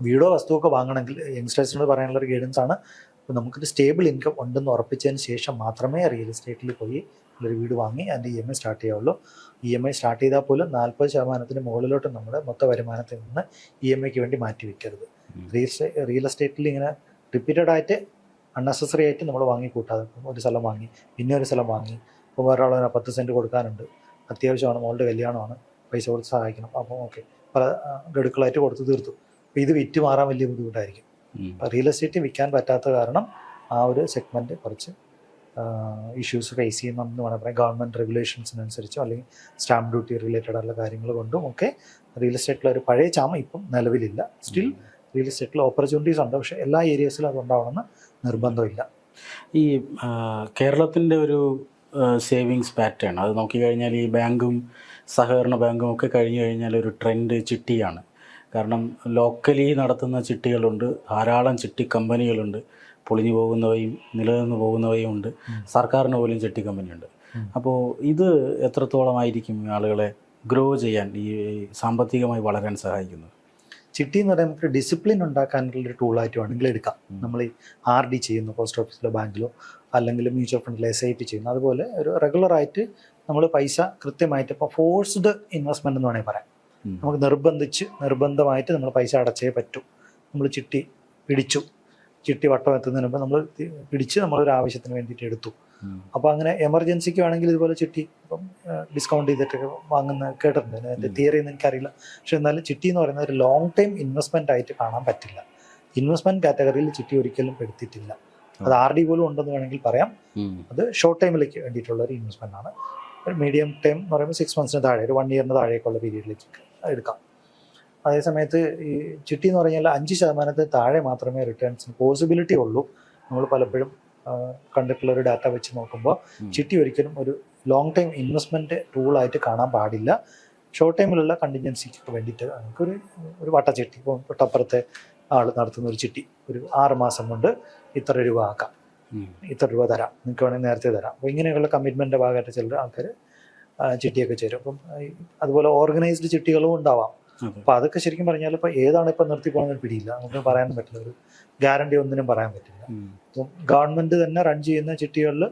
വീടോ വസ്തുവൊക്കെ വാങ്ങണമെങ്കിൽ യങ്സ്റ്റേഴ്സിനോട് പറയാനുള്ളൊരു ഗൈഡൻസ് ആണ്, അപ്പോൾ നമുക്കൊരു സ്റ്റേബിൾ ഇൻകം ഉണ്ടെന്ന് ഉറപ്പിച്ചതിന് ശേഷം മാത്രമേ റിയൽ എസ്റ്റേറ്റിൽ പോയി ഒരു വീട് വാങ്ങി അതിൻ്റെ EMI സ്റ്റാർട്ട് ചെയ്യാവുള്ളൂ. EMI സ്റ്റാർട്ട് ചെയ്താൽ പോലും 40% മുകളിലോട്ട് നമ്മുടെ മൊത്ത വരുമാനത്തിൽ നിന്ന് EMIക്ക് വേണ്ടി മാറ്റി വയ്ക്കരുത്. റിയൽ എസ്റ്റേറ്റിൽ ഇങ്ങനെ റിപ്പീറ്റഡ് ആയിട്ട് അൺനെസസറി ആയിട്ട് നമ്മൾ വാങ്ങി കൂട്ടാതെ, ഒരു സ്ഥലം വാങ്ങി പിന്നെ ഒരു സ്ഥലം വാങ്ങി, ഇപ്പോൾ വേറെ ആളെ 10 സെൻറ്റ് കൊടുക്കാനുണ്ട്, അത്യാവശ്യമാണ്, മോളുടെ കല്യാണമാണ്, പൈസ കൊടുത്ത് സഹായിക്കണം, അപ്പോൾ ഓക്കെ പല ഗഡുക്കളായിട്ട് കൊടുത്ത് തീർത്തു. അപ്പോൾ ഇത് വിറ്റ് മാറാൻ വലിയ ബുദ്ധിമുട്ടായിരിക്കും. അപ്പോൾ റിയൽ എസ്റ്റേറ്റ് വിൽക്കാൻ പറ്റാത്ത കാരണം ആ ഒരു സെഗ്മെൻറ്റ് കുറച്ച് ഇഷ്യൂസ് ഫേസ് ചെയ്യുന്നതെന്ന് വേണമെങ്കിൽ പറയാം. ഗവൺമെൻറ് റെഗുലേഷൻസിനനുസരിച്ചോ അല്ലെങ്കിൽ സ്റ്റാമ്പ് ഡ്യൂട്ടി റിലേറ്റഡ് ആയിട്ടുള്ള കാര്യങ്ങൾ കൊണ്ടും ഒക്കെ റിയൽ എസ്റ്റേറ്റിൽ ഒരു പഴയ ചാമ ഇപ്പം നിലവിലില്ല. സ്റ്റിൽ റിയൽ എസ്റ്റേറ്റിൽ ഓപ്പർച്യൂണിറ്റീസ് ഉണ്ട്, പക്ഷേ എല്ലാ ഏരിയസിലും അതുണ്ടാവണമെന്ന് നിർബന്ധമില്ല. ഈ കേരളത്തിൻ്റെ ഒരു സേവിങ്സ് പാറ്റേൺ അത് നോക്കിക്കഴിഞ്ഞാൽ ഈ ബാങ്കും സഹകരണ ബാങ്കും ഒക്കെ കഴിഞ്ഞു കഴിഞ്ഞാൽ ഒരു ട്രെൻഡ് ചിട്ടിയാണ്. കാരണം ലോക്കലി നടത്തുന്ന ചിട്ടികളുണ്ട്, ധാരാളം ചിട്ടി കമ്പനികളുണ്ട്, പൊളിഞ്ഞു പോകുന്നവയും നിലനിന്ന് പോകുന്നവയും ഉണ്ട്, സർക്കാരിന് പോലും ചിട്ടി കമ്പനിയുണ്ട്. അപ്പോൾ ഇത് എത്രത്തോളമായിരിക്കും ആളുകളെ ഗ്രോ ചെയ്യാൻ, ഈ സാമ്പത്തികമായി വളരാൻ സഹായിക്കുന്നത്? ചിട്ടി എന്ന് പറയുമ്പോൾ നമുക്ക് ഡിസിപ്ലിൻ ഉണ്ടാക്കാനുള്ളൊരു ടൂളായിട്ട് വേണമെങ്കിൽ എടുക്കാം. നമ്മൾ ഈ RD ചെയ്യുന്നു പോസ്റ്റ് ഓഫീസിലോ ബാങ്കിലോ, അല്ലെങ്കിൽ മ്യൂച്വൽ ഫണ്ടിൽ SIP ചെയ്യുന്നു, അതുപോലെ ഒരു റെഗുലറായിട്ട് നമ്മൾ പൈസ കൃത്യമായിട്ട് ഇപ്പോൾ ഫോഴ്സ്ഡ് ഇൻവെസ്റ്റ്മെൻറ്റ് എന്ന് വേണമെങ്കിൽ പറയാം. നമുക്ക് നിർബന്ധമായിട്ട് നമ്മൾ പൈസ അടച്ചേ പറ്റൂ. നമ്മൾ ചിട്ടി പിടിച്ചു, ചിട്ടി വട്ടം എത്തുന്നതിന് മുമ്പ് നമ്മൾ പിടിച്ച് നമ്മളൊരു ആവശ്യത്തിന് വേണ്ടിയിട്ട് എടുത്തു. അപ്പോൾ അങ്ങനെ എമർജൻസിക്ക് വേണമെങ്കിൽ ഇതുപോലെ ചിട്ടി ഇപ്പം ഡിസ്കൗണ്ട് ചെയ്തിട്ടൊക്കെ വാങ്ങുന്ന കേട്ടിട്ടുണ്ട്. അതിൻ്റെ തിയറി ഒന്നും എനിക്കറിയില്ല. പക്ഷെ എന്നാലും ചിട്ടി എന്ന് പറയുന്നത് ഒരു ലോങ് ടൈം ഇൻവെസ്റ്റ്മെൻ്റ് ആയിട്ട് കാണാൻ പറ്റില്ല. ഇൻവെസ്റ്റ്മെൻറ്റ് കാറ്റഗറിയിൽ ചിട്ടി ഒരിക്കലും പെടുത്തിയിട്ടില്ല. അത് RD പോലും ഉണ്ടെന്ന് വേണമെങ്കിൽ പറയാം. അത് ഷോർട്ട് ടൈമിലേക്ക് വേണ്ടിയിട്ടുള്ള ഒരു ഇൻവെസ്റ്റ്മെൻ്റ് ആണ്. ഒരു മീഡിയം ടൈം എന്ന് പറയുമ്പോൾ 6 monthsന് താഴെ, ഒരു 1 yearന് താഴേക്കുള്ള പീരീഡിലേക്ക് എടുക്കാം. അതേസമയത്ത് ഈ ചിട്ടി എന്ന് പറഞ്ഞാൽ 5% താഴെ മാത്രമേ റിട്ടേൺസിന് പോസിബിലിറ്റി ഉള്ളൂ. നമ്മൾ പലപ്പോഴും കണ്ടിട്ടുള്ള ഒരു ഡാറ്റ വെച്ച് നോക്കുമ്പോൾ ചിട്ടി ഒരിക്കലും ഒരു ലോങ് ടൈം ഇൻവെസ്റ്റ്മെൻറ്റ് ടൂളായിട്ട് കാണാൻ പാടില്ല. ഷോർട്ട് ടൈമിലുള്ള കണ്ടിൻജൻസിക്ക് വേണ്ടിയിട്ട് നമുക്കൊരു വട്ടച്ചിട്ടി, ഇപ്പോൾ തൊട്ടപ്പുറത്തെ ആൾ നടത്തുന്ന ഒരു ചിട്ടി, ഒരു 6 മാസം കൊണ്ട് ഇത്ര രൂപ ആക്കാം, ഇത്ര രൂപ തരാം, നിങ്ങൾക്ക് വേണമെങ്കിൽ നേരത്തെ തരാം. അപ്പോൾ ഇങ്ങനെയുള്ള കമ്മിറ്റ്മെൻറ്റിൻ്റെ ഭാഗമായിട്ട് ചില ആൾക്കാർ ചിട്ടിയൊക്കെ ചേരും. അപ്പം അതുപോലെ ഓർഗനൈസ്ഡ് ചിട്ടികളും ഉണ്ടാവാം. അപ്പോൾ അതൊക്കെ ശരിക്കും പറഞ്ഞാൽ ഇപ്പോൾ ഏതാണ് ഇപ്പോൾ നിർത്തി പോകുന്നതിന് പിടിയില്ല, നമുക്ക് പറയാനും പറ്റില്ല. ഒരു ഗ്യാരണ്ടി ഒന്നിനും പറയാൻ പറ്റില്ല. അപ്പം ഗവൺമെൻറ് തന്നെ റൺ ചെയ്യുന്ന ചിട്ടികളിൽ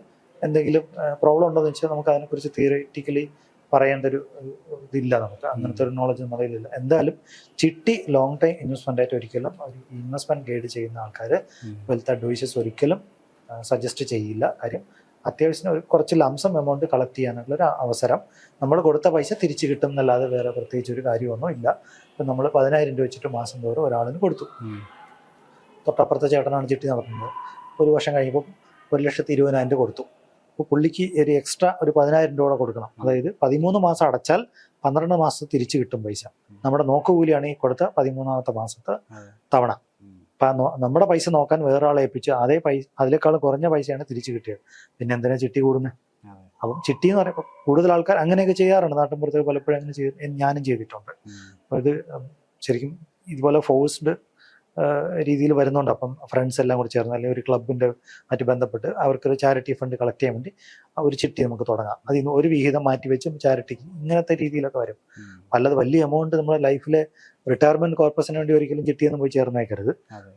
എന്തെങ്കിലും പ്രോബ്ലം ഉണ്ടോയെന്ന് വെച്ചാൽ നമുക്ക് അതിനെക്കുറിച്ച് തിയറിറ്റിക്കലി പറയേണ്ട ഒരു ഇതില്ല, നമുക്ക് അങ്ങനത്തെ ഒരു നോളജ് നമ്മുടെ കയ്യിലില്ല. എന്തായാലും ചിട്ടി ലോങ് ടൈം ഇൻവെസ്റ്റ്മെൻ്റ് ആയിട്ട് ഒരിക്കലും ഒരു ഇൻവെസ്റ്റ്മെൻറ്റ് ഗൈഡ് ചെയ്യുന്ന ആൾക്കാർ വെൽത്ത് അഡ്വൈസേഴ്സ് ഒരിക്കലും സജസ്റ്റ് ചെയ്യില്ല. കാര്യം അത്യാവശ്യം ഒരു കുറച്ച് ലംസം എമൗണ്ട് കളക്ട് ചെയ്യാനുള്ളൊരു അവസരം, നമ്മൾ കൊടുത്ത പൈസ തിരിച്ച് കിട്ടും എന്നല്ലാതെ വേറെ പ്രത്യേകിച്ച് ഒരു കാര്യമൊന്നും ഇല്ല. ഇപ്പം നമ്മൾ 10,000 രൂപ വെച്ചിട്ട് മാസം തോറും ഒരാളിന് കൊടുത്തു. തൊട്ടപ്പുറത്തെ ചേട്ടനാണ് ചിട്ടി നടത്തുന്നത്. ഒരു വർഷം കഴിയുമ്പോൾ 1,20,000 കൊടുത്തു. അപ്പോൾ പുള്ളിക്ക് ഒരു എക്സ്ട്രാ ഒരു 10,000 രൂപ കൊടുക്കണം. അതായത് 13 മാസം അടച്ചാൽ 12 മാസം തിരിച്ച് കിട്ടും പൈസ. നമ്മുടെ നോക്കുകൂലിയാണ് ഈ കൊടുത്ത 13ാമത്തെ മാസത്തെ തവണ. അപ്പം നമ്മുടെ പൈസ നോക്കാൻ വേറൊരാളെ ഏൽപ്പിച്ച് അതേ പൈസ അതിനേക്കാളും കുറഞ്ഞ പൈസയാണ് തിരിച്ച് കിട്ടിയത്. പിന്നെ എന്തിനാ ചിട്ടി കൂടുന്നത്? അപ്പം ചിട്ടി എന്ന് പറയുമ്പോൾ കൂടുതൽ ആൾക്കാർ അങ്ങനെയൊക്കെ ചെയ്യാറുണ്ട്. നാട്ടിൻപുറത്ത് പലപ്പോഴും അങ്ങനെ ഞാനും ചെയ്തിട്ടുണ്ട്. അപ്പോൾ ഇത് ശരിക്കും ഇതുപോലെ ഫോഴ്സ്ഡ് രീതിയിൽ വരുന്നുണ്ട്. അപ്പം ഫ്രണ്ട്സ് എല്ലാം കൂടി ചേർന്ന് അല്ലെങ്കിൽ ഒരു ക്ലബിൻ്റെ ആയിട്ട് ബന്ധപ്പെട്ട് അവർക്കൊരു ചാരിറ്റി ഫണ്ട് കളക്ട് ചെയ്യാൻ വേണ്ടി ഒരു ചിട്ടി നമുക്ക് തുടങ്ങാം. അതിൽ നിന്ന് ഒരു വിഹിതം മാറ്റി വെച്ചും ചാരിറ്റിക്ക് ഇങ്ങനത്തെ രീതിയിലൊക്കെ വരും. അല്ലാതെ വലിയ എമൗണ്ട് നമ്മുടെ ലൈഫിലെ റിട്ടയർമെൻറ്റ് കോർപ്പസിന് വേണ്ടി ഒരിക്കലും ചിട്ടിയൊന്നും പോയി ചേർന്നേക്കരുത്.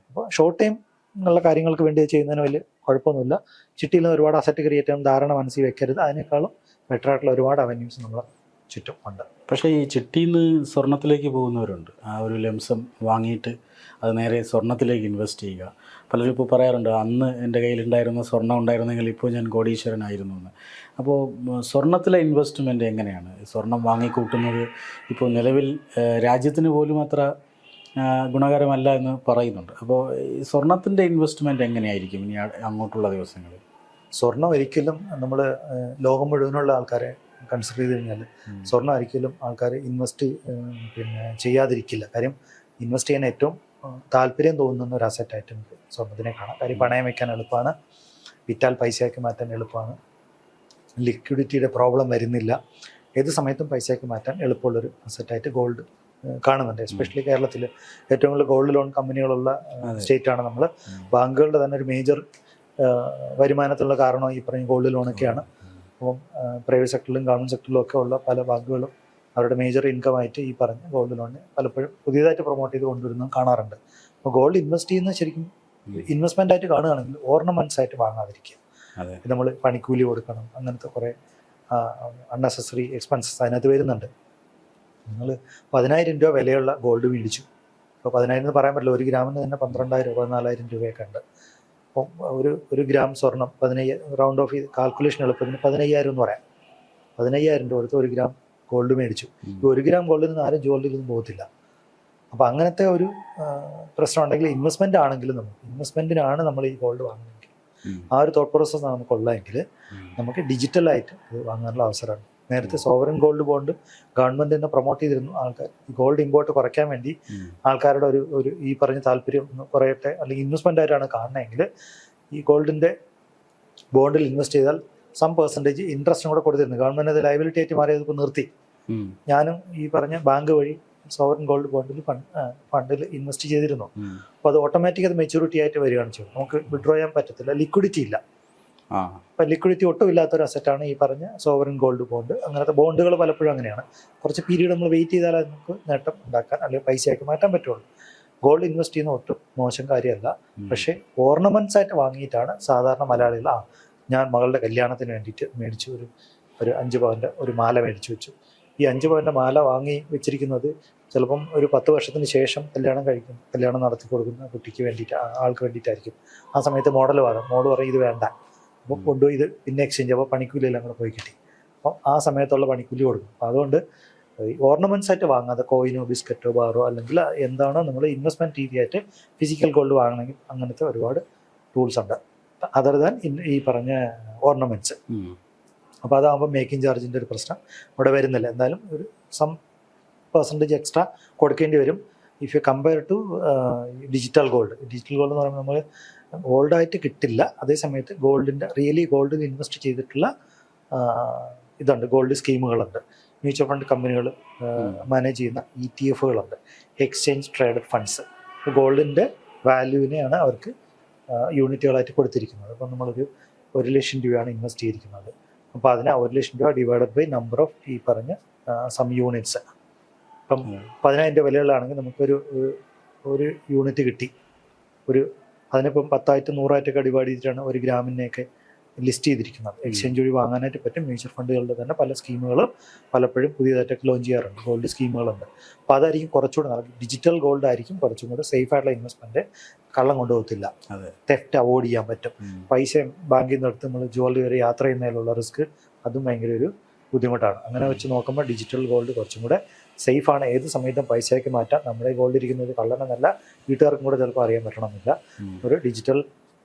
അപ്പോൾ ഷോർട്ട് ടൈം ഉള്ള കാര്യങ്ങൾക്ക് വേണ്ടി ചെയ്യുന്നതിന് വലിയ കുഴപ്പമൊന്നുമില്ല. ചിട്ടിയിൽ നിന്ന് ഒരുപാട് അസറ്റ് ക്രിയേറ്റ് ചെയ്യാൻ ധാരണ മനസ്സിൽ വെക്കരുത്. അതിനേക്കാളും ബെറ്റർ ആയിട്ടുള്ള ഒരുപാട് അവന്യൂസ് നമ്മൾ ചുറ്റും ഉണ്ട്. പക്ഷേ ഈ ചിട്ടിയിൽ നിന്ന് സ്വർണത്തിലേക്ക് പോകുന്നവരുണ്ട്. ആ ഒരു ലംസം വാങ്ങിയിട്ട് അത് നേരെ സ്വർണത്തിലേക്ക് ഇൻവെസ്റ്റ് ചെയ്യുക. പലരും ഇപ്പോൾ പറയാറുണ്ട്, അന്ന് എൻ്റെ കയ്യിലുണ്ടായിരുന്ന സ്വർണ്ണം ഉണ്ടായിരുന്നെങ്കിൽ ഇപ്പോൾ ഞാൻ കോടീശ്വരനായിരുന്നു എന്ന്. അപ്പോൾ സ്വർണത്തിലെ ഇൻവെസ്റ്റ്മെൻറ്റ് എങ്ങനെയാണ്? സ്വർണം വാങ്ങിക്കൂട്ടുന്നത് ഇപ്പോൾ നിലവിൽ രാജ്യത്തിന് പോലും അത്ര ഗുണകരമല്ല എന്ന് പറയുന്നുണ്ട്. അപ്പോൾ ഈ സ്വർണത്തിൻ്റെ ഇൻവെസ്റ്റ്മെൻറ്റ് എങ്ങനെയായിരിക്കും ഇനി അങ്ങോട്ടുള്ള ദിവസങ്ങളിൽ? സ്വർണം ഒരിക്കലും നമ്മൾ ലോകം മുഴുവനുള്ള ആൾക്കാരെ കൺസിഡർ ചെയ്ത് കഴിഞ്ഞാൽ സ്വർണ്ണം ഒരിക്കലും ആൾക്കാർ ഇൻവെസ്റ്റ് ചെയ്യാതിരിക്കില്ല. കാര്യം ഇൻവെസ്റ്റ് ചെയ്യാൻ ഏറ്റവും താല്പര്യം തോന്നുന്ന ഒരു അസറ്റായിട്ട് നമുക്ക് സ്വർണ്ണത്തിനെ കാണാം. കാര്യം പണയം വയ്ക്കാൻ എളുപ്പമാണ്, വിറ്റാൽ പൈസയാക്കി മാറ്റാൻ എളുപ്പമാണ്, ലിക്വിഡിറ്റിയുടെ പ്രോബ്ലം വരുന്നില്ല, ഏത് സമയത്തും പൈസയാക്കി മാറ്റാൻ എളുപ്പമുള്ളൊരു അസറ്റായിട്ട് ഗോൾഡ് കാണുന്നുണ്ട്. എസ്പെഷ്യലി കേരളത്തിൽ ഏറ്റവും കൂടുതൽ ഗോൾഡ് ലോൺ കമ്പനികളുള്ള സ്റ്റേറ്റാണ് നമ്മൾ. ബാങ്കുകളുടെ തന്നെ ഒരു മേജർ വരുമാനത്തിലുള്ള കാരണം ഈ പറഞ്ഞ ഗോൾഡ് ലോണൊക്കെയാണ്. അപ്പം പ്രൈവറ്റ് സെക്ടറിലും ഗവൺമെൻറ് സെക്ടറിലും ഒക്കെ ഉള്ള പല ബാങ്കുകളും അവരുടെ മേജർ ഇൻകം ആയിട്ട് ഈ പറഞ്ഞ ഗോൾഡ് ലോണിനെ പലപ്പോഴും പുതിയതായിട്ട് പ്രൊമോട്ട് ചെയ്ത് കൊണ്ടുവരുന്നതും കാണാറുണ്ട്. അപ്പോൾ ഗോൾഡ് ഇൻവെസ്റ്റ് ചെയ്യുന്നത് ശരിക്കും ഇൻവെസ്റ്റ്മെൻ്റ് ആയിട്ട് കാണുകയാണെങ്കിൽ ഓർണമെൻറ്റ്സ് ആയിട്ട് വാങ്ങാതിരിക്കുക. നമ്മൾ പണിക്കൂലി കൊടുക്കണം, അങ്ങനത്തെ കുറേ അൺനെസസറി എക്സ്പെൻസസ് അതിനകത്ത് വരുന്നുണ്ട്. നിങ്ങൾ 10,000 രൂപ വിലയുള്ള ഗോൾഡ് മേടിച്ചു. അപ്പോൾ 10,000 എന്ന് പറയാൻ പറ്റില്ല, 1 ഗ്രാമിന് തന്നെ 12,000 14,000 രൂപയൊക്കെ ഉണ്ട്. അപ്പം ഒരു ഗ്രാം സ്വർണം 15,000 റൗണ്ട് ഓഫ് കാൽക്കുലേഷൻ എളുപ്പത്തിന് 15,000 എന്ന് പറയാം. 15,000 രൂപ കൊടുത്ത് 1 ഗ്രാം ഗോൾഡ് മേടിച്ചു. ഈ 1 ഗ്രാം ഗോൾഡിൽ നിന്ന് ആരും ജോലിയിലൊന്നും പോകത്തില്ല. അപ്പോൾ അങ്ങനത്തെ ഒരു പ്രശ്നം ഉണ്ടെങ്കിൽ ഇൻവെസ്റ്റ്മെൻ്റ് ആണെങ്കിലും നമുക്ക് ഇൻവെസ്റ്റ്മെൻറ്റിനാണ് നമ്മൾ ഈ ഗോൾഡ് വാങ്ങുന്നത്. ആ ഒരു തോട്ട് പ്രോസസ്സ് നമുക്കുള്ളതെങ്കിൽ നമുക്ക് ഡിജിറ്റലായിട്ട് ഇത് വാങ്ങാനുള്ള അവസരമാണ്. നേരത്തെ സോവറിൻ ഗോൾഡ് ബോണ്ട് ഗവൺമെന്റ് തന്നെ പ്രൊമോട്ട് ചെയ്തിരുന്നു. ആൾക്കാർ ഗോൾഡ് ഇമ്പോർട്ട് കുറയ്ക്കാൻ വേണ്ടി ആൾക്കാരുടെ ഒരു ഈ പറഞ്ഞ താല്പര്യം കുറയട്ടെ, അല്ലെങ്കിൽ ഇൻവെസ്റ്റ്മെന്റ് ആയിട്ടാണ് കാണണമെങ്കിൽ ഈ ഗോൾഡിന്റെ ബോണ്ടിൽ ഇൻവെസ്റ്റ് ചെയ്താൽ സം പെർസെൻറ്റേജ് ഇൻട്രസ്റ്റും കൂടെ കൊടുത്തിരുന്നു. ഗവൺമെന്റ് അത് ലയബിലിറ്റി ആയിട്ട് മാറിയത് ഇപ്പോൾ നിർത്തി. ഞാനും ഈ പറഞ്ഞ ബാങ്ക് വഴി സോവറിൻ ഗോൾഡ് ബോണ്ടിൽ ഫണ്ടിൽ ഇൻവെസ്റ്റ് ചെയ്തിരുന്നു. അപ്പോൾ അത് ഓട്ടോമാറ്റിക് അത് മെച്യൂരിറ്റി ആയിട്ട് വരികയാണ് ചെയ്യുന്നത്. നമുക്ക് വിഡ്രോ ചെയ്യാൻ പറ്റത്തില്ല, ലിക്വിഡിറ്റി ഇല്ല. അപ്പം ലിക്വിഡിറ്റി ഒട്ടും ഇല്ലാത്തൊരു അസറ്റാണ് ഈ പറഞ്ഞ സോവറിൻ ഗോൾഡ് ബോണ്ട്. അങ്ങനത്തെ ബോണ്ടുകൾ പലപ്പോഴും അങ്ങനെയാണ്. കുറച്ച് പീരീഡ് നമ്മൾ വെയിറ്റ് ചെയ്താൽ നമുക്ക് നേട്ടം ഉണ്ടാക്കാൻ അല്ലെങ്കിൽ പൈസയാക്കി മാറ്റാൻ പറ്റുള്ളൂ. ഗോൾഡ് ഇൻവെസ്റ്റ് ചെയ്യുന്ന ഒട്ടും മോശം കാര്യമല്ല. പക്ഷേ ഓർണമെന്റ്സ് ആയിട്ട് വാങ്ങിയിട്ടാണ് സാധാരണ മലയാളികൾ ഞാൻ മകളുടെ കല്യാണത്തിന് വേണ്ടിയിട്ട് മേടിച്ചു ഒരു 5 പവൻ്റെ ഒരു മാല മേടിച്ചു വെച്ചു. ഈ 5 പവൻ്റെ മാല വാങ്ങി വെച്ചിരിക്കുന്നത് ചിലപ്പം ഒരു 10 വർഷത്തിന് ശേഷം കല്യാണം നടത്തി കൊടുക്കുന്ന കുട്ടിക്ക് വേണ്ടിയിട്ട്, ആൾക്ക് വേണ്ടിയിട്ടായിരിക്കും. ആ സമയത്ത് മോഡൽ പറയും ഇത് വേണ്ട, അപ്പോൾ കൊണ്ടുപോയി ഇത് പിന്നെ എക്സ്ചേഞ്ച്, അപ്പോൾ പണിക്കൂലിയെല്ലാം കൂടെ പോയി കിട്ടി. അപ്പം ആ സമയത്തുള്ള പണിക്കൂലി കൊടുക്കും. അപ്പോൾ അതുകൊണ്ട് ഓർണമെന്റ്സ് ആയിട്ട് വാങ്ങാതെ കോയിനോ ബിസ്ക്കറ്റോ ബാറോ അല്ലെങ്കിൽ എന്താണോ നമ്മൾ ഇൻവെസ്റ്റ്മെന്റ് രീതിയായിട്ട് ഫിസിക്കൽ ഗോൾഡ് വാങ്ങണമെങ്കിൽ അങ്ങനത്തെ ഒരുപാട് ടൂൾസ് ഉണ്ട് അതർ ദാൻ ഈ പറഞ്ഞ ഓർണമെന്റ്സ്. അപ്പോൾ അതാകുമ്പോൾ മേക്കിംഗ് ചാർജിൻ്റെ ഒരു പ്രശ്നം ഇവിടെ വരുന്നില്ല. എന്തായാലും ഒരു സം പെർസെൻറ്റേജ് എക്സ്ട്രാ കൊടുക്കേണ്ടി വരും if you compare to digital gold. Digital gold എന്ന് പറയുമ്പോൾ നമ്മൾ ഗോൾഡായിട്ട് കിട്ടില്ല. അതേ സമയത്ത് റിയലി ഗോൾഡിൽ ഇൻവെസ്റ്റ് ചെയ്തിട്ടുള്ള ഇതുണ്ട്, ഗോൾഡ് സ്കീമുകളുണ്ട്, മ്യൂച്വൽ ഫണ്ട് കമ്പനികൾ മാനേജ് ചെയ്യുന്ന ETF-കളുണ്ട്, എക്സ്ചേഞ്ച് ട്രേഡഡ് ഫണ്ട്സ്. ഗോൾഡിൻ്റെ വാല്യൂവിനെയാണ് അവർക്ക് യൂണിറ്റുകളായിട്ട് കൊടുത്തിരിക്കുന്നത്. അപ്പം നമ്മളൊരു 1 ലക്ഷം രൂപയാണ് ഇൻവെസ്റ്റ് ചെയ്തിരിക്കുന്നത്. അപ്പോൾ അതിനെ 1 ലക്ഷം രൂപ ഡിവൈഡഡ് ബൈ നമ്പർ ഓഫ് ഈ പറഞ്ഞ സം യൂണിറ്റ്സ്. ഇപ്പം 10,000 രൂപ വിലകളാണെങ്കിൽ നമുക്കൊരു യൂണിറ്റ് കിട്ടി. അതിനിപ്പം 10,000 100,000 ഡിവൈഡ് ചെയ്തിട്ടാണ് 1 ഗ്രാമിനെയൊക്കെ ലിസ്റ്റ് ചെയ്തിരിക്കുന്നത്. എക്സ്ചേഞ്ച് വഴി വാങ്ങാനായിട്ട് പറ്റും. മ്യൂച്വൽ ഫണ്ടുകളുടെ തന്നെ പല സ്കീമുകളും പലപ്പോഴും പുതിയതായിട്ടൊക്കെ ലോഞ്ച് ചെയ്യാറുണ്ട്. ഗോൾഡ് സ്കീമുകളുണ്ട്. അപ്പോൾ അതായിരിക്കും കുറച്ചുകൂടെ ഡിജിറ്റൽ ഗോൾഡ് ആയിരിക്കും കുറച്ചും കൂടെ സേഫ് ആയിട്ടുള്ള ഇൻവെസ്റ്റ്മെന്റ്. കള്ളം കൊണ്ടുപോകത്തില്ല, തെഫ്റ്റ് അവോയ്ഡ് ചെയ്യാൻ പറ്റും. പൈസ ബാങ്കിൽ നിന്ന് എടുത്ത് നമ്മൾ ജുവലറി വരെ യാത്ര ചെയ്യുന്നതിലുള്ള റിസ്ക് അതും ഭയങ്കര ഒരു ബുദ്ധിമുട്ടാണ്. അങ്ങനെ വെച്ച് നോക്കുമ്പോൾ ഡിജിറ്റൽ ഗോൾഡ് കുറച്ചും കൂടെ സേഫാണ്. ഏത് സമയത്തും പൈസയ്ക്ക് മാറ്റാം. നമ്മുടെ ഗോൾഡ് ഇരിക്കുന്നത് കള്ളനെന്നല്ല, വീട്ടുകാർക്കും കൂടെ ചിലപ്പോൾ അറിയാൻ പറ്റണമെന്നില്ല. ഒരു ഡിജിറ്റൽ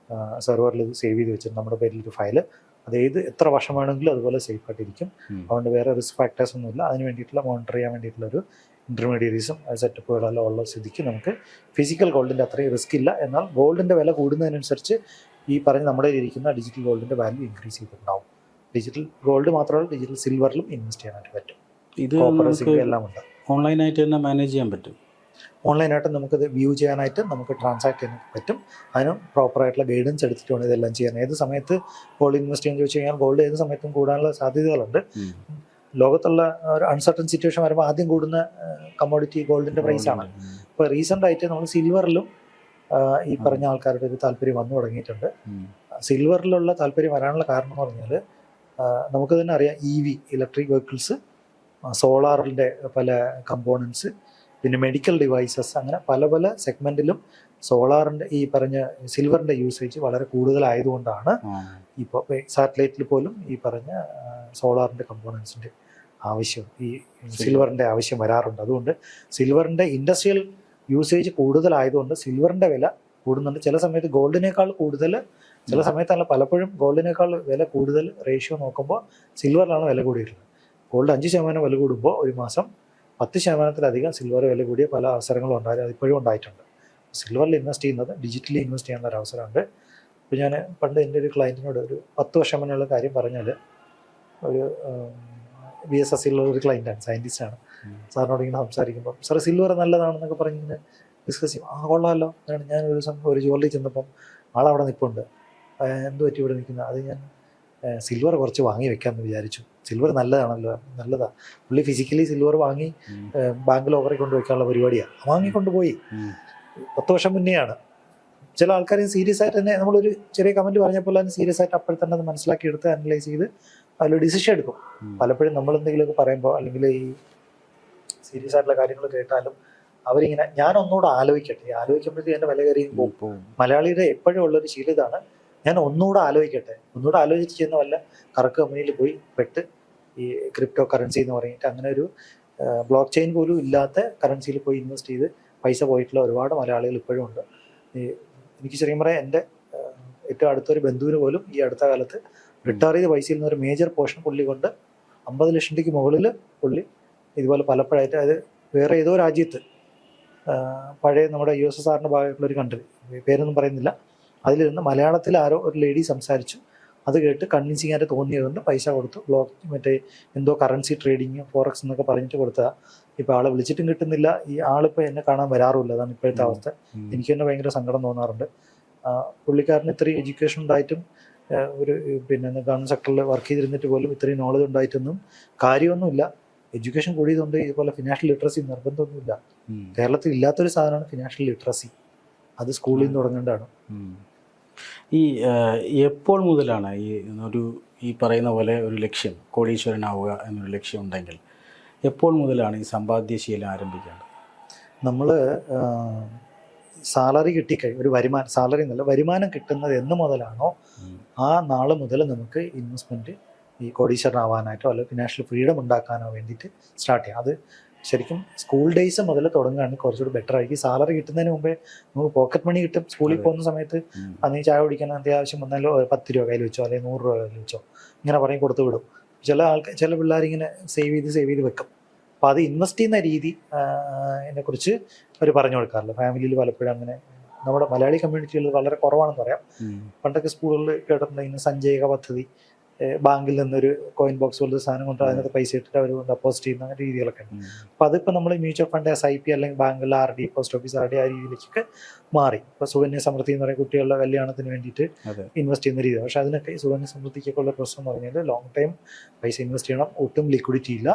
സെർവറിൽ ഇത് സേവ് ചെയ്ത് വെച്ചിട്ട് നമ്മുടെ പേരിൽ ഒരു ഫയല്, അത് എത്ര വർഷം വേണമെങ്കിലും അതുപോലെ സേഫ് ആയിട്ടിരിക്കും. അതുകൊണ്ട് വേറെ റിസ്ക് ഫാക്ടേഴ്സ് ഒന്നുമില്ല. അതിന് വേണ്ടിയിട്ടുള്ള മോണിറ്റർ ചെയ്യാൻ വേണ്ടിയിട്ടുള്ള ഒരു ഇൻ്റർമീഡിയറീസും സെറ്റപ്പുകളെല്ലാം ഉള്ള സ്ഥിതിക്ക് നമുക്ക് ഫിസിക്കൽ ഗോൾഡിൻ്റെ അത്രയും റിസ്ക് ഇല്ല. എന്നാൽ ഗോൾഡിൻ്റെ വില കൂടുന്നതിനനുസരിച്ച് ഈ പറഞ്ഞ് നമ്മുടെ ഇരിക്കുന്ന ഡിജിറ്റൽ ഗോൾഡിൻ്റെ വാല്യൂ ഇൻക്രീസ് ചെയ്തിട്ടുണ്ടാവും. ഡിജിറ്റൽ ഗോൾഡ് മാത്രമല്ല ഡിജിറ്റൽ സിൽവറിലും ഇൻവെസ്റ്റ് ചെയ്യാനായിട്ട് പറ്റും. ഇത് എല്ലാം ഉണ്ട്. ഓൺലൈനായിട്ട് തന്നെ മാനേജ് ചെയ്യാൻ പറ്റും. ഓൺലൈനായിട്ട് നമുക്കത് വ്യൂ ചെയ്യാനായിട്ട് നമുക്ക് ട്രാൻസാക്ട് ചെയ്യാൻ പറ്റും. അതിന് പ്രോപ്പറായിട്ടുള്ള ഗൈഡൻസ് എടുത്തിട്ട് വേണം ഇതെല്ലാം ചെയ്യാൻ. ഏത് സമയത്ത് ഗോൾഡ് ഇൻവെസ്റ്റ് ചെയ്യാൻ ചോദിച്ചു കഴിഞ്ഞാൽ ഗോൾഡ് ഏത് സമയത്തും കൂടാനുള്ള സാധ്യതകളുണ്ട്. ലോകത്തുള്ള ഒരു അൺസർട്ടൺ സിറ്റുവേഷൻ വരുമ്പോൾ ആദ്യം കൂടുന്ന കമ്മോഡിറ്റി ഗോൾഡിൻ്റെ പ്രൈസാണ്. ഇപ്പോൾ റീസെൻ്റ് ആയിട്ട് നമ്മൾ സിൽവറിലും ഈ പറഞ്ഞ ആൾക്കാരുടെ ഒരു താല്പര്യം വന്നു തുടങ്ങിയിട്ടുണ്ട്. സിൽവറിലുള്ള താല്പര്യം വരാനുള്ള കാരണം എന്ന് പറഞ്ഞാൽ നമുക്ക് തന്നെ അറിയാം, EV ഇലക്ട്രിക് വെഹിക്കിൾസ്, സോളാറിൻ്റെ പല കമ്പോണൻസ്, പിന്നെ മെഡിക്കൽ ഡിവൈസസ്, അങ്ങനെ പല പല സെഗ്മെൻറ്റിലും സോളാറിൻ്റെ ഈ പറഞ്ഞ സിൽവറിൻ്റെ യൂസേജ് വളരെ കൂടുതലായതുകൊണ്ടാണ് ഇപ്പോൾ സാറ്റലൈറ്റിൽ പോലും ഈ പറഞ്ഞ സോളാറിൻ്റെ കമ്പോണൻസിൻ്റെ ആവശ്യം, ഈ സിൽവറിൻ്റെ ആവശ്യം വരാറുണ്ട്. അതുകൊണ്ട് സിൽവറിൻ്റെ ഇൻഡസ്ട്രിയൽ യൂസേജ് കൂടുതലായതുകൊണ്ട് സിൽവറിൻ്റെ വില കൂടുന്നുണ്ട്. ചില സമയത്ത് ഗോൾഡിനേക്കാൾ കൂടുതൽ, ചില സമയത്തല്ല, പലപ്പോഴും ഗോൾഡിനേക്കാൾ വില കൂടുതൽ റേഷ്യോ നോക്കുമ്പോൾ സിൽവറിലാണ് വില കൂടിയിട്ടുള്ളത്. ഗോൾഡ് 5% വില കൂടുമ്പോൾ ഒരു മാസം 10%-ലധികം സിൽവർ വില കൂടിയ പല അവസരങ്ങളും ഉണ്ടായിരുന്നു. അതിപ്പോഴും ഉണ്ടായിട്ടുണ്ട്. സിൽവറിൽ ഇൻവെസ്റ്റ് ചെയ്യുന്നത് ഡിജിറ്റലി ഇൻവെസ്റ്റ് ചെയ്യാനുള്ള ഒരു അവസരമുണ്ട്. ഇപ്പോൾ ഞാൻ പണ്ട് എൻ്റെ ഒരു ക്ലയൻറ്റിനോട് ഒരു 10 വർഷം മുന്നുള്ള കാര്യം പറഞ്ഞാൽ, ഒരു BSSലുള്ള ഒരു ക്ലയൻറ്റാണ്, സയൻറ്റിസ്റ്റാണ്. സാറിനോട് ഇങ്ങനെ സംസാരിക്കുമ്പോൾ സാർ സിൽവർ നല്ലതാണെന്നൊക്കെ പറഞ്ഞിങ്ങനെ ഡിസ്കസ് ചെയ്യും. കൊള്ളാമല്ലോ. ഞാൻ ഒരു ദിവസം ഒരു ജുവലറി ചെന്നപ്പം ആളവിടെ നിൽപ്പുണ്ട്. എന്ത് പറ്റി ഇവിടെ നിൽക്കുന്നത്? അത് ഞാൻ സിൽവർ കുറച്ച് വാങ്ങി വെക്കാമെന്ന് വിചാരിച്ചു. സിൽവർ നല്ലതാണല്ലോ. നല്ലതാണ്. പുള്ളി ഫിസിക്കലി സിൽവർ വാങ്ങി ബാങ്ക് ലോക്കറിൽ കൊണ്ട് വെക്കാനുള്ള പരിപാടിയാണ്. വാങ്ങിക്കൊണ്ടുപോയി. 10 വർഷം മുന്നെയാണ്. ചില ആൾക്കാർ സീരിയസ് ആയിട്ട് തന്നെ നമ്മളൊരു ചെറിയ കമൻറ്റ് പറഞ്ഞപ്പോൾ തന്നെ സീരിയസ് ആയിട്ട് അപ്പോൾ തന്നെ അത് മനസ്സിലാക്കിയെടുത്ത് അനലൈസ് ചെയ്ത് അതിലൊരു ഡിസിഷൻ എടുക്കും. പലപ്പോഴും നമ്മൾ എന്തെങ്കിലുമൊക്കെ പറയുമ്പോൾ അല്ലെങ്കിൽ ഈ സീരിയസ് ആയിട്ടുള്ള കാര്യങ്ങൾ കേട്ടാലും അവരിങ്ങനെ ഞാൻ ഒന്നുകൂടെ ആലോചിക്കുമ്പോഴത്തേക്ക് എൻ്റെ വില കയറിയും പോകും. മലയാളിയുടെ എപ്പോഴും ഉള്ളൊരു ശീലം ഇതാണ്, ഞാൻ ഒന്നുകൂടെ ആലോചിച്ച് ചെയ്യുന്ന വല്ല കറക്ക് കമ്പനിയിൽ പോയി പെട്ട് ഈ ക്രിപ്റ്റോ കറൻസി എന്ന് പറഞ്ഞിട്ട് അങ്ങനെ ഒരു ബ്ലോക്ക് ചെയിൻ പോലും ഇല്ലാത്ത കറൻസിയിൽ പോയി ഇൻവെസ്റ്റ് ചെയ്ത് പൈസ പോയിട്ടുള്ള ഒരുപാട് മലയാളികൾ ഇപ്പോഴും ഉണ്ട്. എനിക്ക് ശരിക്കും പറയാം, എൻ്റെ ഏറ്റവും അടുത്തൊരു ബന്ധുവിന് പോലും ഈ അടുത്ത കാലത്ത് റിട്ടയർ ചെയ്ത പൈസയിൽ നിന്ന് ഒരു മേജർ പോർഷൻ പുള്ളി കൊണ്ട് 50 ലക്ഷം രൂപയ്ക്ക് മുകളിൽ പുള്ളി ഇതുപോലെ പലപ്പോഴായിട്ട്, അത് വേറെ ഏതോ രാജ്യത്ത്, പഴയ നമ്മുടെ USSRന്റെ ഭാഗമായിട്ടുള്ള ഒരു കൺട്രി, പേരൊന്നും പറയുന്നില്ല, അതിലിരുന്ന് മലയാളത്തിൽ ആരോ ഒരു ലേഡി സംസാരിച്ചു, അത് കേട്ട് കൺവിൻസിങ് ആയിട്ട് തോന്നിയതുകൊണ്ട് പൈസ കൊടുത്തു. മറ്റേ എന്തോ കറൻസി ട്രേഡിങ് ഫോറക്സ് എന്നൊക്കെ പറഞ്ഞിട്ട് കൊടുത്തതാണ്. ഇപ്പോൾ ആളെ വിളിച്ചിട്ടും കിട്ടുന്നില്ല. ഈ ആളിപ്പോൾ എന്നെ കാണാൻ വരാറുമില്ല. അതാണ് ഇപ്പോഴത്തെ അവസ്ഥ. എനിക്ക് തന്നെ ഭയങ്കര സങ്കടം തോന്നാറുണ്ട്. പുള്ളിക്കാരന് ഇത്രയും എഡ്യൂക്കേഷൻ ഉണ്ടായിട്ടും ഒരു ഗവൺമെൻറ് സെക്ടറിൽ വർക്ക് ചെയ്തിരുന്നിട്ട് പോലും ഇത്രയും നോളജ് ഉണ്ടായിട്ടൊന്നും കാര്യമൊന്നുമില്ല. എഡ്യൂക്കേഷൻ കൂടിയതുകൊണ്ട് ഇതുപോലെ ഫിനാൻഷ്യൽ ലിറ്ററസി നിർബന്ധമൊന്നുമില്ല. കേരളത്തിൽ ഇല്ലാത്തൊരു സാധനമാണ് ഫിനാൻഷ്യൽ ലിറ്ററസി. അത് സ്കൂളിൽ നിന്ന് തുടങ്ങേണ്ടതാണ്. എപ്പോൾ മുതലാണ് ഈ പറയുന്ന പോലെ ഒരു ലക്ഷ്യം, കോടീശ്വരനാവുക എന്നൊരു ലക്ഷ്യം ഉണ്ടെങ്കിൽ എപ്പോൾ മുതലാണ് ഈ സമ്പാദ്യശീലം ആരംഭിക്കേണ്ടത്? നമ്മൾ സാലറി കിട്ടിക്കഴിഞ്ഞ് ഒരു വരുമാനം, സാലറി എന്നല്ല, വരുമാനം കിട്ടുന്നത് എന്ന് മുതലാണോ ആ നാൾ മുതൽ നമുക്ക് ഇൻവെസ്റ്റ്മെൻറ്റ് ഈ കോടീശ്വരനാവാനായിട്ടോ അല്ലെങ്കിൽ ഫിനാൻഷ്യൽ ഫ്രീഡം ഉണ്ടാക്കാനോ വേണ്ടിയിട്ട് സ്റ്റാർട്ട് ചെയ്യാം. അത് ശരിക്കും സ്കൂൾ ഡേയ്സ് മുതൽ തുടങ്ങുകയാണെങ്കിൽ കുറച്ചുകൂടി ബെറ്റർ ആയിരിക്കും. സാലറി കിട്ടുന്നതിന് മുമ്പേ നമുക്ക് പോക്കറ്റ് മണി കിട്ടും. സ്കൂളിൽ പോകുന്ന സമയത്ത് അന്ന് ചായ കുടിക്കാൻ അത്യാവശ്യം വന്നാലോ 10 രൂപ കയ്യിൽ വെച്ചോ അല്ലെങ്കിൽ 100 രൂപ കയ്യിൽ വെച്ചോ ഇങ്ങനെ പറയും കൊടുത്തു വിടും. ചില പിള്ളേരിങ്ങനെ സേവ് ചെയ്ത് വെക്കും. അപ്പോൾ അത് ഇൻവെസ്റ്റ് ചെയ്യുന്ന രീതി എന്നെക്കുറിച്ച് അവർ പറഞ്ഞു കൊടുക്കാറില്ല. ഫാമിലിയിൽ പലപ്പോഴും അങ്ങനെ നമ്മുടെ മലയാളി കമ്മ്യൂണിറ്റിയിൽ വളരെ കുറവാണെന്ന് പറയാം. പണ്ടൊക്കെ സ്കൂളുകളിൽ കേട്ടിട്ടുണ്ടെങ്കിൽ സഞ്ജയക പദ്ധതി, ബാങ്കിൽ നിന്നൊരു കോയിൻ ബോക്സ് പോലത്തെ സാധനം കൊണ്ട് അതിനകത്ത് പൈസ ഇട്ടിട്ട് അവർ ഡെപ്പോസിറ്റ് ചെയ്യുന്ന അങ്ങനെ രീതികളൊക്കെ ഉണ്ട്. അപ്പോൾ അതിപ്പോൾ നമ്മൾ മ്യൂച്വൽ ഫണ്ട്, SIP അല്ലെങ്കിൽ ബാങ്കിൽ RD, പോസ്റ്റ് ഓഫീസ് RD ആ രീതിയിലേക്കൊക്കെ മാറി. ഇപ്പോൾ സുകന്യ സമൃദ്ധി എന്ന് പറയുന്ന കുട്ടികളുടെ കല്യാണത്തിന് വേണ്ടിയിട്ട് ഇൻവെസ്റ്റ് ചെയ്യുന്ന രീതി. പക്ഷേ അതിനൊക്കെ സുകന്യ സമൃദ്ധിക്കൊക്കെ ഉള്ള പ്രശ്നം എന്ന് പറഞ്ഞാൽ ലോങ് ടൈം പൈസ ഇൻവെസ്റ്റ് ചെയ്യണം, ഒട്ടും ലിക്വിഡിറ്റി ഇല്ല.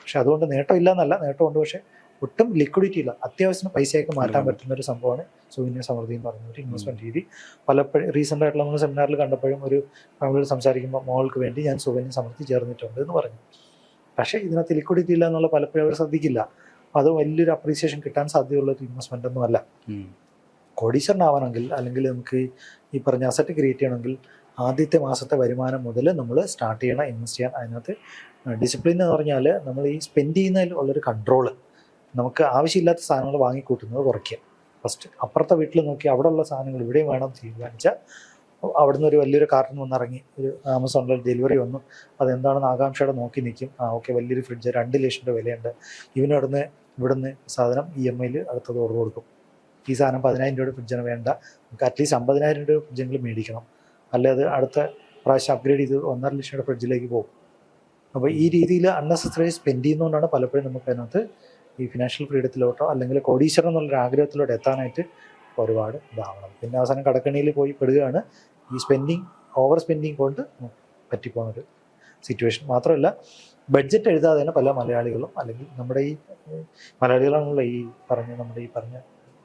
പക്ഷെ അതുകൊണ്ട് നേട്ടം ഇല്ല എന്നല്ല, നേട്ടമുണ്ട്, പക്ഷേ ഒട്ടും ലിക്വിഡിറ്റി ഇല്ല. അത്യാവശ്യം പൈസയൊക്കെ മാറ്റാൻ പറ്റുന്ന ഒരു സംഭവമാണ് സുകന്യ സമൃദ്ധി എന്ന് പറയുന്ന ഒരു ഇൻവെസ്റ്റ്മെന്റ് രീതി. പലപ്പോഴും റീസെൻ്റ് ആയിട്ടുള്ള നമ്മൾ സെമിനാറിൽ കണ്ടപ്പോഴും ഒരു ഫാമിലിയോട് സംസാരിക്കുമ്പോൾ മോൾക്ക് വേണ്ടി ഞാൻ സുകന്യ സമൃദ്ധി ചേർന്നിട്ടുണ്ട് എന്ന് പറഞ്ഞു. പക്ഷേ ഇതിനകത്ത് ലിക്വിഡിറ്റി ഇല്ല എന്നുള്ള പലപ്പോഴും അവർ ശ്രദ്ധിക്കില്ല. അത് വലിയൊരു അപ്രീസിയേഷൻ കിട്ടാൻ സാധ്യതയുള്ള ഒരു ഇൻവെസ്റ്റ്മെന്റ് ഒന്നുമല്ല. കോടീശ്വരനാവണമെങ്കിൽ അല്ലെങ്കിൽ നമുക്ക് ഈ പറഞ്ഞ അസറ്റ് ക്രിയേറ്റ് ചെയ്യണമെങ്കിൽ ആദ്യത്തെ മാസത്തെ വരുമാനം മുതൽ നമ്മൾ സ്റ്റാർട്ട് ചെയ്യണം ഇൻവെസ്റ്റ് ചെയ്യാൻ. അതിനകത്ത് ഡിസിപ്ലിൻ എന്ന് പറഞ്ഞാൽ നമ്മൾ ഈ സ്പെൻഡ് ചെയ്യുന്നതിൽ ഉള്ളൊരു കൺട്രോള്, നമുക്ക് ആവശ്യമില്ലാത്ത സാധനങ്ങൾ വാങ്ങിക്കൂട്ടുന്നത് കുറയ്ക്കുക. ഫസ്റ്റ് അപ്പുറത്തെ വീട്ടിൽ നോക്കി അവിടെ ഉള്ള സാധനങ്ങൾ ഇവിടെയും വേണം തീരുമാനിച്ചാൽ അവിടെ നിന്ന് ഒരു വലിയൊരു കാർട്ടൺ വന്നിറങ്ങി, ഒരു ആമസോണിൽ ഡെലിവറി വന്നു, അതെന്താണെന്ന് ആകാംക്ഷയോടെ നോക്കി നിൽക്കും. ഓക്കെ, വലിയൊരു ഫ്രിഡ്ജ് 2 ലക്ഷം രൂപ വിലയുണ്ട്, ഇവിടുന്ന് സാധനം EMIയിൽ അടുത്തത് ഓർഡർ കൊടുക്കും. ഈ സാധനം 10,000 രൂപയുടെ ഫ്രിഡ്ജിന് വേണ്ട, നമുക്ക് അറ്റ്ലീസ്റ്റ് 50,000 രൂപ ഫ്രിഡ്ജെങ്കിലും മേടിക്കണം, അല്ലെ അത് അടുത്ത പ്രാവശ്യം അപ്ഗ്രേഡ് ചെയ്ത് 1.5 ലക്ഷം രൂപയുടെ ഫ്രിഡ്ജിലേക്ക് പോകും. അപ്പോൾ ഈ രീതിയിൽ അൺനെസസറി സ്പെൻഡ് ചെയ്യുന്നതുകൊണ്ടാണ് പലപ്പോഴും നമുക്ക് അതിനകത്ത് ഈ ഫിനാൻഷ്യൽ ഫ്രീഡത്തിലോട്ടോ അല്ലെങ്കിൽ കോടീശ്വരം എന്നുള്ളൊരു ആഗ്രഹത്തിലോട്ട് എത്താനായിട്ട് ഒരുപാട് ഇതാവണം. പിന്നെ അവസാനം കടക്കണിയിൽ പോയി പെടുകയാണ് ഈ ഓവർ സ്പെൻഡിങ് കൊണ്ട് പറ്റിപ്പോകുന്നൊരു സിറ്റുവേഷൻ. മാത്രമല്ല ബഡ്ജറ്റ് എഴുതാതെ തന്നെ പല മലയാളികളും, അല്ലെങ്കിൽ നമ്മുടെ ഈ മലയാളികളാണല്ലോ നമ്മുടെ ഈ പറഞ്ഞ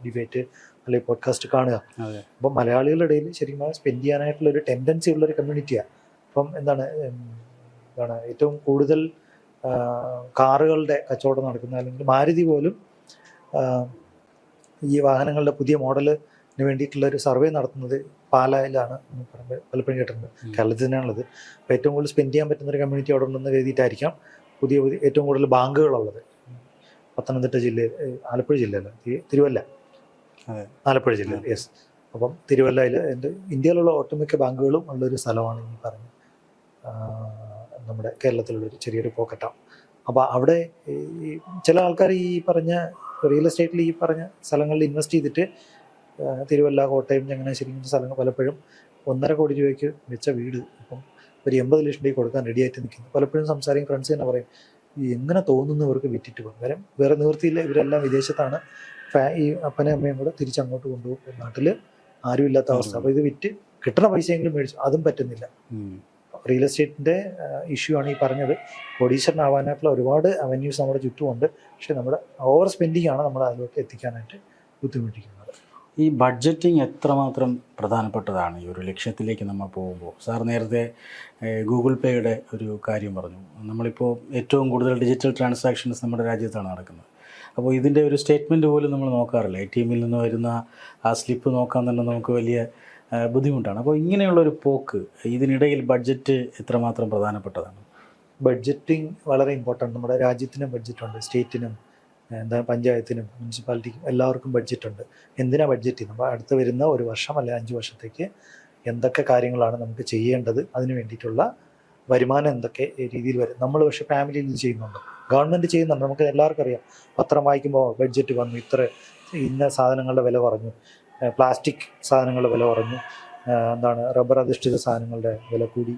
ഡിബേറ്റ് അല്ലെങ്കിൽ പോഡ്കാസ്റ്റ് കാണുക. അപ്പം മലയാളികളുടെ ഇടയിൽ ശരിക്കും സ്പെൻഡ് ചെയ്യാനായിട്ടുള്ളൊരു ടെൻഡൻസി ഉള്ളൊരു കമ്മ്യൂണിറ്റിയാണ്. അപ്പം എന്താണ് ഏറ്റവും കൂടുതൽ കാറുകളുടെ കച്ചവടം നടക്കുന്നത്, അല്ലെങ്കിൽ മാരുതി പോലും ഈ വാഹനങ്ങളുടെ പുതിയ മോഡലിന് വേണ്ടിയിട്ടുള്ള ഒരു സർവേ നടത്തുന്നത് പാലായിലാണ് പലപ്പോഴും കേട്ടിട്ടുണ്ട്. കേരളത്തിൽ തന്നെയാണുള്ളത്. അപ്പോൾ ഏറ്റവും കൂടുതൽ സ്പെൻഡ് ചെയ്യാൻ പറ്റുന്ന ഒരു കമ്മ്യൂണിറ്റി അവിടെ ഉണ്ടെന്ന് കരുതിയിട്ടായിരിക്കാം പുതിയ ഏറ്റവും കൂടുതൽ ബാങ്കുകളുള്ളത് പത്തനംതിട്ട ജില്ലയിൽ, ആലപ്പുഴ ജില്ലയിൽ, തിരുവല്ല, ആലപ്പുഴ ജില്ലയിൽ, യെസ്. അപ്പം തിരുവല്ലയിൽ ഇന്ത്യയിലുള്ള ഒട്ടുമിക്ക ബാങ്കുകളും ഉള്ളൊരു സ്ഥലമാണ് ഈ പറഞ്ഞ നമ്മുടെ കേരളത്തിലുള്ളൊരു ചെറിയൊരു പോക്കറ്റാണ്. അപ്പോൾ അവിടെ ഈ ചില ആൾക്കാർ ഈ പറഞ്ഞ റിയൽ എസ്റ്റേറ്റിൽ ഈ പറഞ്ഞ സ്ഥലങ്ങളിൽ ഇൻവെസ്റ്റ് ചെയ്തിട്ട് തിരുവല്ല, കോട്ടയം, ചങ്ങനാശ്ശേരി ഇങ്ങനത്തെ സ്ഥലങ്ങൾ പലപ്പോഴും 1.5 കോടി രൂപയ്ക്ക് വെച്ച വീട് ഇപ്പം ഒരു 80 ലക്ഷം രൂപ കൊടുക്കാൻ റെഡിയായിട്ട് നിൽക്കുന്നു. പലപ്പോഴും സംസാരിക്കും ഫ്രണ്ട്സ് തന്നെ പറയും, ഈ എങ്ങനെ തോന്നുന്നവർക്ക് വിറ്റിട്ട് പോകും. വേറെ നിവൃത്തിയില്ല, ഇവരെല്ലാം വിദേശത്താണ്, ഈ അപ്പനെ അമ്മയും കൂടെ തിരിച്ചങ്ങോട്ട് കൊണ്ടുപോകും, നാട്ടിൽ ആരും ഇല്ലാത്ത അവസ്ഥ. അപ്പോൾ ഇത് വിറ്റ് കിട്ടുന്ന പൈസയെങ്കിലും മേടിച്ചു, അതും പറ്റുന്നില്ല. റിയൽ എസ്റ്റേറ്റിൻ്റെ ഇഷ്യൂ ആണ് ഈ പറഞ്ഞത്. കോടീശ്വരനാവാനായിട്ടുള്ള ഒരുപാട് അവന്യൂസ് നമ്മുടെ ചുറ്റുമുണ്ട്, പക്ഷേ നമ്മുടെ ഓവർ സ്പെൻഡിങ് ആണ് നമ്മൾ അതിലോട്ട് എത്തിക്കാനായിട്ട് ബുദ്ധിമുട്ടിക്കുന്നത്. ഈ ബഡ്ജറ്റിംഗ് എത്രമാത്രം പ്രധാനപ്പെട്ടതാണ് ഈ ഒരു ലക്ഷ്യത്തിലേക്ക് നമ്മൾ പോകുമ്പോൾ? സാർ നേരത്തെ ഗൂഗിൾ പേയുടെ ഒരു കാര്യം പറഞ്ഞു. നമ്മളിപ്പോൾ ഏറ്റവും കൂടുതൽ ഡിജിറ്റൽ ട്രാൻസാക്ഷൻസ് നമ്മുടെ രാജ്യത്താണ് നടക്കുന്നത്. അപ്പോൾ ഇതിൻ്റെ ഒരു സ്റ്റേറ്റ്മെൻറ്റ് പോലും നമ്മൾ നോക്കാറില്ല. ATM നിന്ന് വരുന്ന ആ സ്ലിപ്പ് നോക്കാൻ തന്നെ നമുക്ക് വലിയ ബുദ്ധിമുട്ടാണ്. അപ്പോൾ ഇങ്ങനെയുള്ളൊരു പോക്ക്, ഇതിനിടയിൽ ബഡ്ജറ്റ് എത്രമാത്രം പ്രധാനപ്പെട്ടതാണ്? ബഡ്ജറ്റിംഗ് വളരെ ഇമ്പോർട്ടൻ്റ്. നമ്മുടെ രാജ്യത്തിനും ബഡ്ജറ്റുണ്ട്, സ്റ്റേറ്റിനും പഞ്ചായത്തിനും മുനിസിപ്പാലിറ്റിക്കും എല്ലാവർക്കും ബഡ്ജറ്റുണ്ട്. എന്തിനാണ് ബഡ്ജറ്റ് ചെയ്യുന്നത്? അപ്പോൾ അടുത്ത് വരുന്ന ഒരു വർഷം അല്ലെങ്കിൽ 5 വർഷത്തേക്ക് എന്തൊക്കെ കാര്യങ്ങളാണ് നമുക്ക് ചെയ്യേണ്ടത്, അതിന് വേണ്ടിയിട്ടുള്ള വരുമാനം എന്തൊക്കെ രീതിയിൽ വരും. നമ്മൾ പക്ഷേ ഫാമിലിയിൽ ഇത് ചെയ്യുന്നുണ്ട്, ഗവൺമെൻറ് ചെയ്യുന്നുണ്ട്. നമുക്ക് എല്ലാവർക്കും അറിയാം, പത്രം വായിക്കുമ്പോൾ ബഡ്ജറ്റ് വന്നു, ഇത്ര ഇന്ന സാധനങ്ങളുടെ വില കുറഞ്ഞു, പ്ലാസ്റ്റിക് സാധനങ്ങളുടെ വില കുറഞ്ഞു, റബ്ബർ അധിഷ്ഠിത സാധനങ്ങളുടെ വില കൂടി,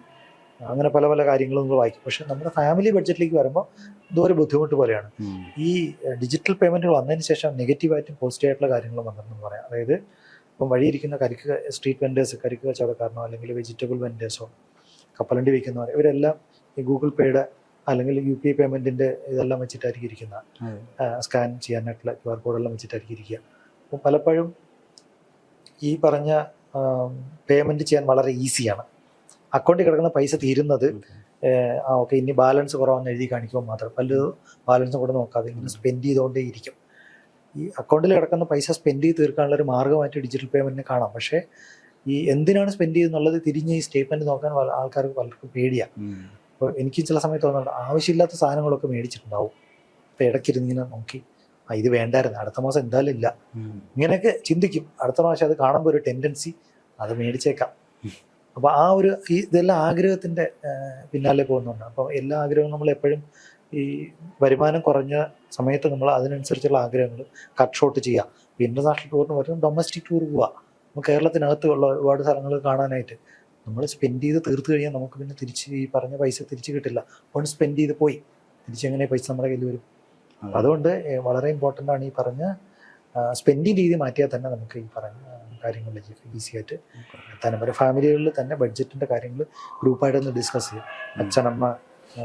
അങ്ങനെ പല പല കാര്യങ്ങളും നമ്മൾ വായിക്കും. പക്ഷേ നമ്മുടെ ഫാമിലി ബഡ്ജറ്റിലേക്ക് വരുമ്പോൾ എന്തോ ഒരു ബുദ്ധിമുട്ട് പോലെയാണ്. ഈ ഡിജിറ്റൽ പേയ്മെൻറ്റുകൾ വന്നതിന് ശേഷം നെഗറ്റീവായിട്ടും പോസിറ്റീവായിട്ടുള്ള കാര്യങ്ങളും വന്നിട്ടുണ്ടെന്ന് പറയാം. അതായത് ഇപ്പം വഴിയിരിക്കുന്ന സ്ട്രീറ്റ് വെൻഡേഴ്സ്, കരിക്ക് കച്ചവടക്കാരനോ അല്ലെങ്കിൽ വെജിറ്റബിൾ വെൻഡേഴ്സോ, കപ്പലണ്ടി വയ്ക്കുന്നവർ, ഇവരെല്ലാം ഈ ഗൂഗിൾ പേയുടെ അല്ലെങ്കിൽ UPI പേയ്മെൻറ്റിൻ്റെ ഇതെല്ലാം വെച്ചിട്ടായിരിക്കും ഇരിക്കുന്ന, സ്കാൻ ചെയ്യാനായിട്ടുള്ള QR കോഡെല്ലാം വെച്ചിട്ടായിരിക്കും ഇരിക്കുക. അപ്പം പലപ്പോഴും ഈ പറഞ്ഞ പേയ്മെൻറ്റ് ചെയ്യാൻ വളരെ ഈസിയാണ്. അക്കൗണ്ടിൽ കിടക്കുന്ന പൈസ തീരുന്നത് ഓക്കെ ഇനി ബാലൻസ് കുറവാണെന്ന് എഴുതി കാണിക്കുമ്പോൾ മാത്രം, പലതും ബാലൻസും കൂടെ നോക്കാതെ ഇങ്ങനെ സ്പെൻഡ് ചെയ്തുകൊണ്ടേ ഇരിക്കും. ഈ അക്കൗണ്ടിൽ കിടക്കുന്ന പൈസ സ്പെൻഡ് ചെയ്ത് തീർക്കാനുള്ളൊരു മാർഗ്ഗമായിട്ട് ഡിജിറ്റൽ പേയ്മെൻറ്റിനെ കാണാം. പക്ഷേ ഈ എന്തിനാണ് സ്പെൻഡ് ചെയ്യുന്നുള്ളത് തിരിഞ്ഞ് ഈ സ്റ്റേറ്റ്മെൻറ്റ് നോക്കാൻ ആൾക്കാർക്ക് പലർക്കും പേടിയാണ്. അപ്പോൾ എനിക്ക് ചില സമയത്ത് തോന്നുന്നുണ്ട്, ആവശ്യമില്ലാത്ത സാധനങ്ങളൊക്കെ മേടിച്ചിട്ടുണ്ടാവും. അപ്പോൾ ഇടയ്ക്കിരുന്നിങ്ങനെ നോക്കി ഇത് വേണ്ടായിരുന്നു, അടുത്ത മാസം എന്തായാലും ഇല്ല, ഇങ്ങനെയൊക്കെ ചിന്തിക്കും. അടുത്ത പ്രാവശ്യം അത് കാണുമ്പോൾ ഒരു ടെൻഡൻസി അത് മേടിച്ചേക്കാം. അപ്പോൾ ആ ഒരു ഇതെല്ലാം ആഗ്രഹത്തിൻ്റെ പിന്നാലെ പോകുന്നുണ്ട്. അപ്പോൾ എല്ലാ ആഗ്രഹവും നമ്മൾ എപ്പോഴും ഈ വരുമാനം കുറഞ്ഞ സമയത്ത് നമ്മൾ അതിനനുസരിച്ചുള്ള ആഗ്രഹങ്ങൾ കട്ട് ഷോട്ട് ചെയ്യുക. ഇപ്പോൾ ഇൻ്റർനാഷണൽ ടൂറിന് പറ്റും ഡൊമസ്റ്റിക് ടൂർ പോവുക. നമുക്ക് കേരളത്തിനകത്തുള്ള ഒരുപാട് സ്ഥലങ്ങൾ കാണാനായിട്ട് നമ്മൾ സ്പെൻഡ് ചെയ്ത് തീർത്ത് കഴിഞ്ഞാൽ നമുക്ക് പിന്നെ തിരിച്ച് ഈ പറഞ്ഞ പൈസ തിരിച്ച് കിട്ടില്ല. അപ്പോൾ സ്പെൻഡ് ചെയ്ത് പോയി തിരിച്ചെങ്ങനെ പൈസ നമ്മുടെ കയ്യിൽ വരും? അതുകൊണ്ട് വളരെ ഇമ്പോർട്ടൻ്റ് ആണ് ഈ പറഞ്ഞ സ്പെൻഡിങ് രീതി മാറ്റിയാൽ തന്നെ നമുക്ക് ഈ പറഞ്ഞ കാര്യങ്ങളിലേക്ക് ഈസി ആയിട്ട് എത്താനും പറ്റും. ഫാമിലികളിൽ തന്നെ ബഡ്ജറ്റിൻ്റെ കാര്യങ്ങൾ ഗ്രൂപ്പായിട്ടൊന്ന് ഡിസ്കസ് ചെയ്യും. അച്ഛനമ്മ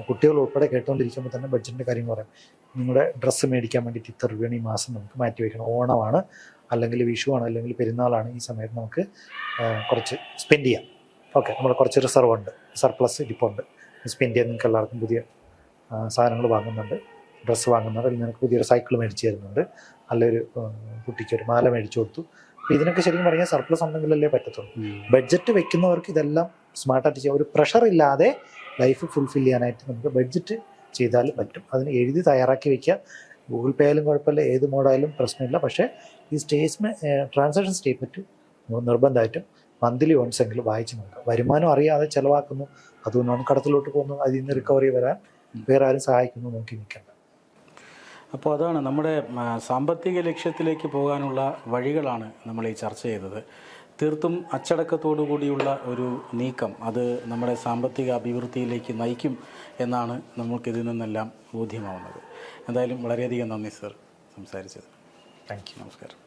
കുട്ടികൾ ഉൾപ്പെടെ കേട്ടുകൊണ്ടിരിക്കുമ്പോൾ തന്നെ ബഡ്ജറ്റിൻ്റെ കാര്യങ്ങൾ പറയാം. നിങ്ങളുടെ ഡ്രസ്സ് മേടിക്കാൻ വേണ്ടിയിട്ട് ഇത്ര രൂപയാണ് ഈ മാസം നമുക്ക് മാറ്റി വയ്ക്കണം. ഓണമാണ് അല്ലെങ്കിൽ വിഷുവാണ് അല്ലെങ്കിൽ പെരുന്നാളാണ്, ഈ സമയത്ത് നമുക്ക് കുറച്ച് സ്പെൻഡ് ചെയ്യാം. ഓക്കെ, നമ്മൾ കുറച്ച് റിസർവ് ഉണ്ട്, സർപ്ലസ് ഇരിപ്പുണ്ട്, സ്പെൻഡ് ചെയ്യാൻ നിങ്ങൾക്ക് എല്ലാവർക്കും പുതിയ സാധനങ്ങൾ വാങ്ങുന്നുണ്ട്, ഡ്രസ്സ് വാങ്ങുന്നുണ്ട്, അല്ലെങ്കിൽ നിങ്ങൾക്ക് പുതിയൊരു സൈക്കിൾ മേടിച്ച് തരുന്നുണ്ട്, നല്ലൊരു കുട്ടിക്കൊരു മാല മേടിച്ചു കൊടുത്തു. അപ്പോൾ ഇതിനൊക്കെ ശരിക്കും പറഞ്ഞാൽ സർപ്ലസ് ഉണ്ടെങ്കിലല്ലേ പറ്റത്തുള്ളൂ. ബഡ്ജറ്റ് വെക്കുന്നവർക്ക് ഇതെല്ലാം സ്മാർട്ടായിട്ട് ചെയ്യാം. ഒരു പ്രഷർ ഇല്ലാതെ ലൈഫ് ഫുൾഫിൽ ചെയ്യാനായിട്ട് നമുക്ക് ബഡ്ജറ്റ് ചെയ്താൽ പറ്റും. അതിന് എഴുതി തയ്യാറാക്കി വയ്ക്കുക. ഗൂഗിൾ പേ ആയാലും കുഴപ്പമില്ല, ഏത് മോഡായാലും പ്രശ്നമില്ല. പക്ഷേ ഈ ട്രാൻസാക്ഷൻ സ്റ്റേറ്റ്മെൻറ്റ് നിർബന്ധമായിട്ടും മന്ത്ലി വൺസ് എങ്കിലും വായിച്ച് നോക്കുക. വരുമാനം അറിയാതെ ചിലവാക്കുന്നു, അതുകൊണ്ടാണ് കടത്തിലോട്ട് പോകുന്നത്. അതിൽ നിന്ന് റിക്കവറി വരാൻ വേറെ ആരും സഹായിക്കുന്നു നോക്കി നിൽക്കേണ്ട. അപ്പോൾ അതാണ് നമ്മുടെ സാമ്പത്തിക ലക്ഷ്യത്തിലേക്ക് പോകാനുള്ള വഴികളാണ് നമ്മൾ ഈ ചർച്ച ചെയ്തത്. തീർത്തും അച്ചടക്കത്തോടു കൂടിയുള്ള ഒരു നീക്കം അത് നമ്മുടെ സാമ്പത്തിക അഭിവൃദ്ധിയിലേക്ക് നയിക്കും എന്നാണ് നമുക്കിതിൽ നിന്നെല്ലാം ബോധ്യമാവുന്നത്. എന്തായാലും വളരെയധികം നന്ദി സർ സംസാരിച്ചത്. Thank you. നമസ്കാരം.